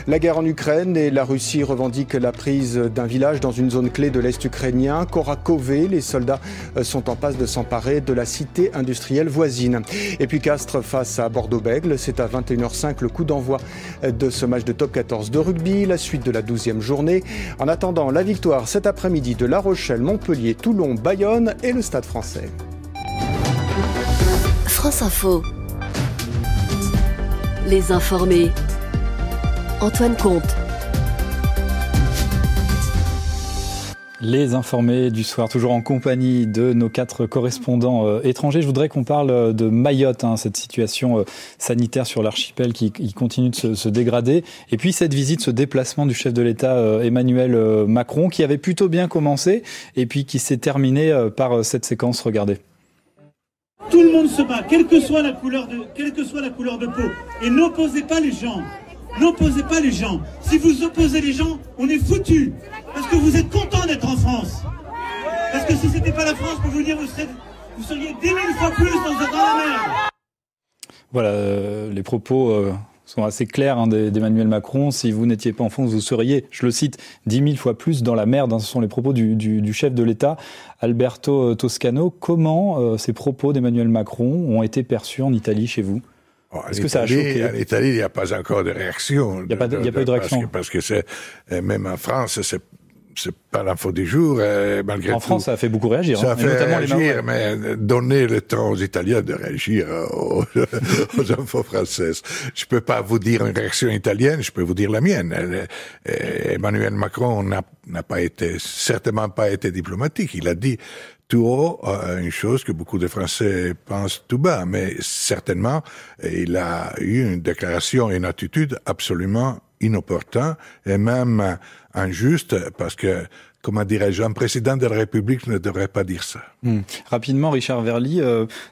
La guerre en Ukraine et la Russie revendiquent la prise d'un village dans une zone clé de l'Est ukrainien, Korakové. Les soldats sont en passe de s'emparer de la cité industrielle voisine. Et puis Castres face à Bordeaux-Bègles, c'est à 21h05 le coup d'envoi de ce match de top 14 de rugby, la suite de la 12e journée. En attendant, la victoire cet après-midi de La Rochelle, Montpellier, Toulon, Bayonne et le Stade français. France Info. Les informés. Antoine Comte. Les informés du soir, toujours en compagnie de nos 4 correspondants étrangers. Je voudrais qu'on parle de Mayotte, cette situation sanitaire sur l'archipel qui continue de se dégrader. Et puis cette visite, ce déplacement du chef de l'État Emmanuel Macron, qui avait plutôt bien commencé et puis qui s'est terminé par cette séquence. Regardez. Tout le monde se bat, quelle que soit la couleur de peau. Et n'opposez pas les gens. N'opposez pas les gens. Si vous opposez les gens, on est foutus. Parce que vous êtes contents d'être en France. Parce que si c'était pas la France, pour vous dire, vous seriez 10 000 fois plus dans la merde. Voilà, les propos sont assez clairs d'Emmanuel Macron. Si vous n'étiez pas en France, vous seriez, je le cite, 10 000 fois plus dans la merde. Ce sont les propos du chef de l'État, Alberto Toscano. Comment ces propos d'Emmanuel Macron ont été perçus en Italie chez vous ? Est-ce que ça a choqué ? En Italie, il n'y a pas encore de réaction. Il n'y a pas eu de réaction. Parce que c'est, même en France, c'est pas l'info du jour, malgré tout. En France, ça a fait beaucoup réagir. Ça a fait notamment réagir, mais donner le temps aux Italiens de réagir aux infos françaises. Je peux pas vous dire une réaction italienne, je peux vous dire la mienne. Emmanuel Macron n'a certainement pas été diplomatique. Il a dit tout haut une chose que beaucoup de Français pensent tout bas, mais certainement, il a eu une déclaration et une attitude absolument inopportune et même injuste, parce que, comment dirais-je, un président de la République ne devrait pas dire ça. Rapidement, Richard Verly,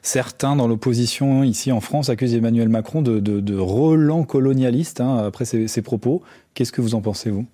certains dans l'opposition ici en France accusent Emmanuel Macron de relent colonialiste après ses propos. Qu'est-ce que vous en pensez, vous ?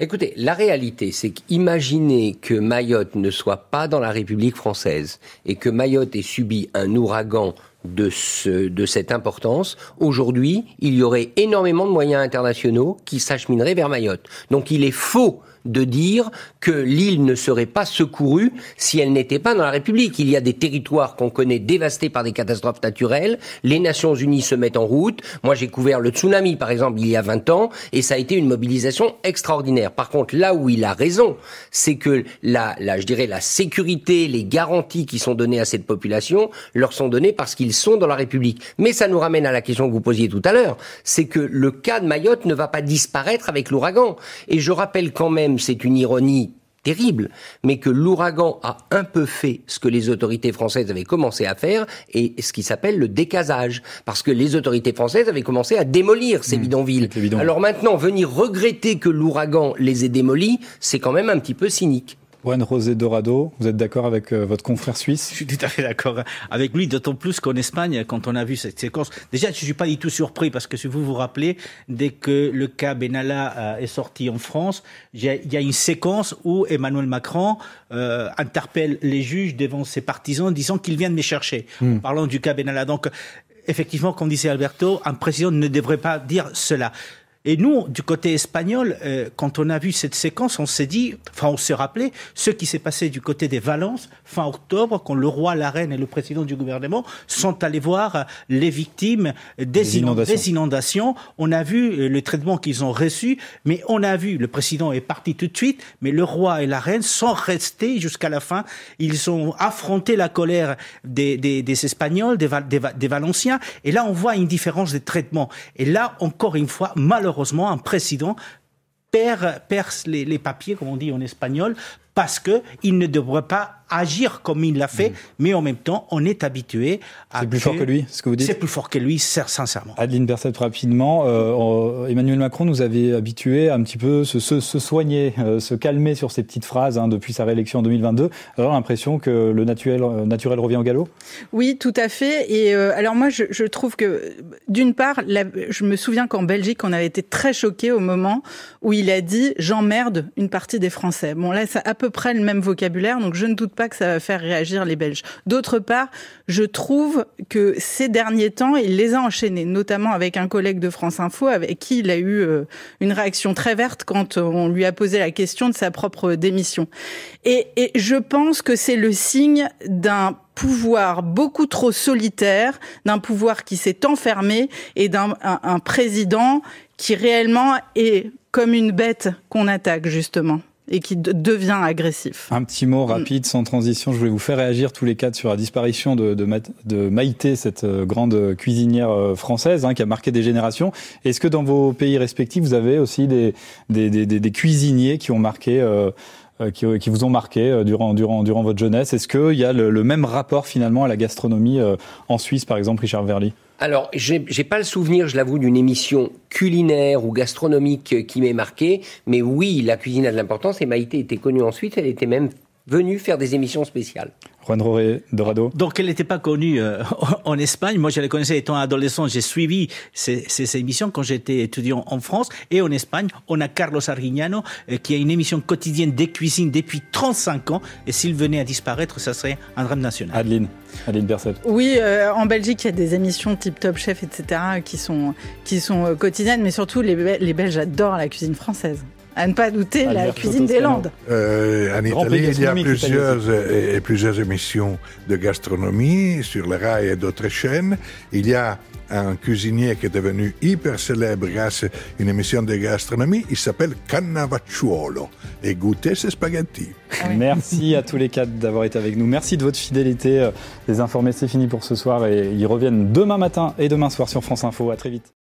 Écoutez, la réalité, c'est qu'imaginer que Mayotte ne soit pas dans la République française et que Mayotte ait subi un ouragan de cette importance, aujourd'hui, il y aurait énormément de moyens internationaux qui s'achemineraient vers Mayotte. Donc il est faux de dire que l'île ne serait pas secourue si elle n'était pas dans la République. Il y a des territoires qu'on connaît dévastés par des catastrophes naturelles. Les Nations Unies se mettent en route. Moi, j'ai couvert le tsunami, par exemple, il y a 20 ans, et ça a été une mobilisation extraordinaire. Par contre, là où il a raison, c'est que je dirais, la sécurité, les garanties qui sont données à cette population leur sont données parce qu'ils sont dans la République. Mais ça nous ramène à la question que vous posiez tout à l'heure. C'est que le cas de Mayotte ne va pas disparaître avec l'ouragan. Et je rappelle quand même, c'est une ironie terrible, mais que l'ouragan a un peu fait ce que les autorités françaises avaient commencé à faire, et ce qui s'appelle le décasage. Parce que les autorités françaises avaient commencé à démolir ces bidonvilles. Alors maintenant, venir regretter que l'ouragan les ait démolis, c'est quand même un petit peu cynique. Juan José Dorado, vous êtes d'accord avec votre confrère suisse ? Je suis tout à fait d'accord avec lui, d'autant plus qu'en Espagne, quand on a vu cette séquence, déjà je ne suis pas du tout surpris, parce que si vous vous rappelez, dès que le cas Benalla est sorti en France, il y a une séquence où Emmanuel Macron interpelle les juges devant ses partisans disant qu'ils viennent me chercher, en parlant du cas Benalla. Donc effectivement, comme disait Alberto, un président ne devrait pas dire cela. Et nous, du côté espagnol, quand on a vu cette séquence, on s'est rappelé ce qui s'est passé du côté des Valences, fin octobre, quand le roi, la reine et le président du gouvernement sont allés voir les victimes des inondations. On a vu le traitement qu'ils ont reçu, mais on a vu, le président est parti tout de suite, mais le roi et la reine sont restés jusqu'à la fin. Ils ont affronté la colère des Espagnols, des Valenciens, et là on voit une différence de traitement. Et là, encore une fois, malheureusement, un président perd les papiers, comme on dit en espagnol, parce qu'il ne devrait pas agir comme il l'a fait, mais en même temps, on est habitué à... C'est plus fort que lui, ce que vous dites ? C'est plus fort que lui, sincèrement. Adeline Berset, rapidement, Emmanuel Macron nous avait habitués à un petit peu se soigner, se calmer sur ces petites phrases depuis sa réélection en 2022. Alors, l'impression que le naturel revient au galop ? Oui, tout à fait. Et alors moi, je trouve que, d'une part, je me souviens qu'en Belgique, on avait été très choqués au moment où il a dit « j'emmerde une partie des Français ». Bon, là, c'est à peu près le même vocabulaire, donc je ne doute pas que ça va faire réagir les Belges. D'autre part, je trouve que ces derniers temps, il les a enchaînés, notamment avec un collègue de France Info, avec qui il a eu une réaction très verte quand on lui a posé la question de sa propre démission. Et je pense que c'est le signe d'un pouvoir beaucoup trop solitaire, d'un pouvoir qui s'est enfermé et d'un président qui réellement est comme une bête qu'on attaque, justement, et qui devient agressif. Un petit mot rapide, sans transition. Je voulais vous faire réagir tous les quatre sur la disparition de Maïté, cette grande cuisinière française qui a marqué des générations. Est-ce que dans vos pays respectifs, vous avez aussi des cuisiniers qui ont marqué qui vous ont marqué durant votre jeunesse. Est-ce qu'il y a le même rapport finalement à la gastronomie en Suisse, par exemple, Richard Verly? Alors, j'ai pas le souvenir, je l'avoue, d'une émission culinaire ou gastronomique qui m'ait marqué, mais oui, la cuisine a de l'importance et Maïté était connue en Suisse, elle était même venue faire des émissions spéciales. Juan Dorado. Donc, elle n'était pas connue en Espagne. Moi, je la connaissais étant adolescent. J'ai suivi ces émissions quand j'étais étudiant en France. Et en Espagne, on a Carlos Arguiñano, qui a une émission quotidienne des cuisines depuis 35 ans. Et s'il venait à disparaître, ça serait un drame national. Adeline Berset. Oui, en Belgique, il y a des émissions type Top Chef, etc., qui sont quotidiennes. Mais surtout, les Belges adorent la cuisine française. À ne pas douter, la cuisine des Landes. En Italie, il y a plusieurs émissions de gastronomie sur le Rai et d'autres chaînes. Il y a un cuisinier qui est devenu hyper célèbre grâce à une émission de gastronomie. Il s'appelle Cannavacciuolo. Et goûtez ses spaghettis. Merci à tous les quatre d'avoir été avec nous. Merci de votre fidélité. Les Informés, c'est fini pour ce soir et ils reviennent demain matin et demain soir sur France Info. À très vite.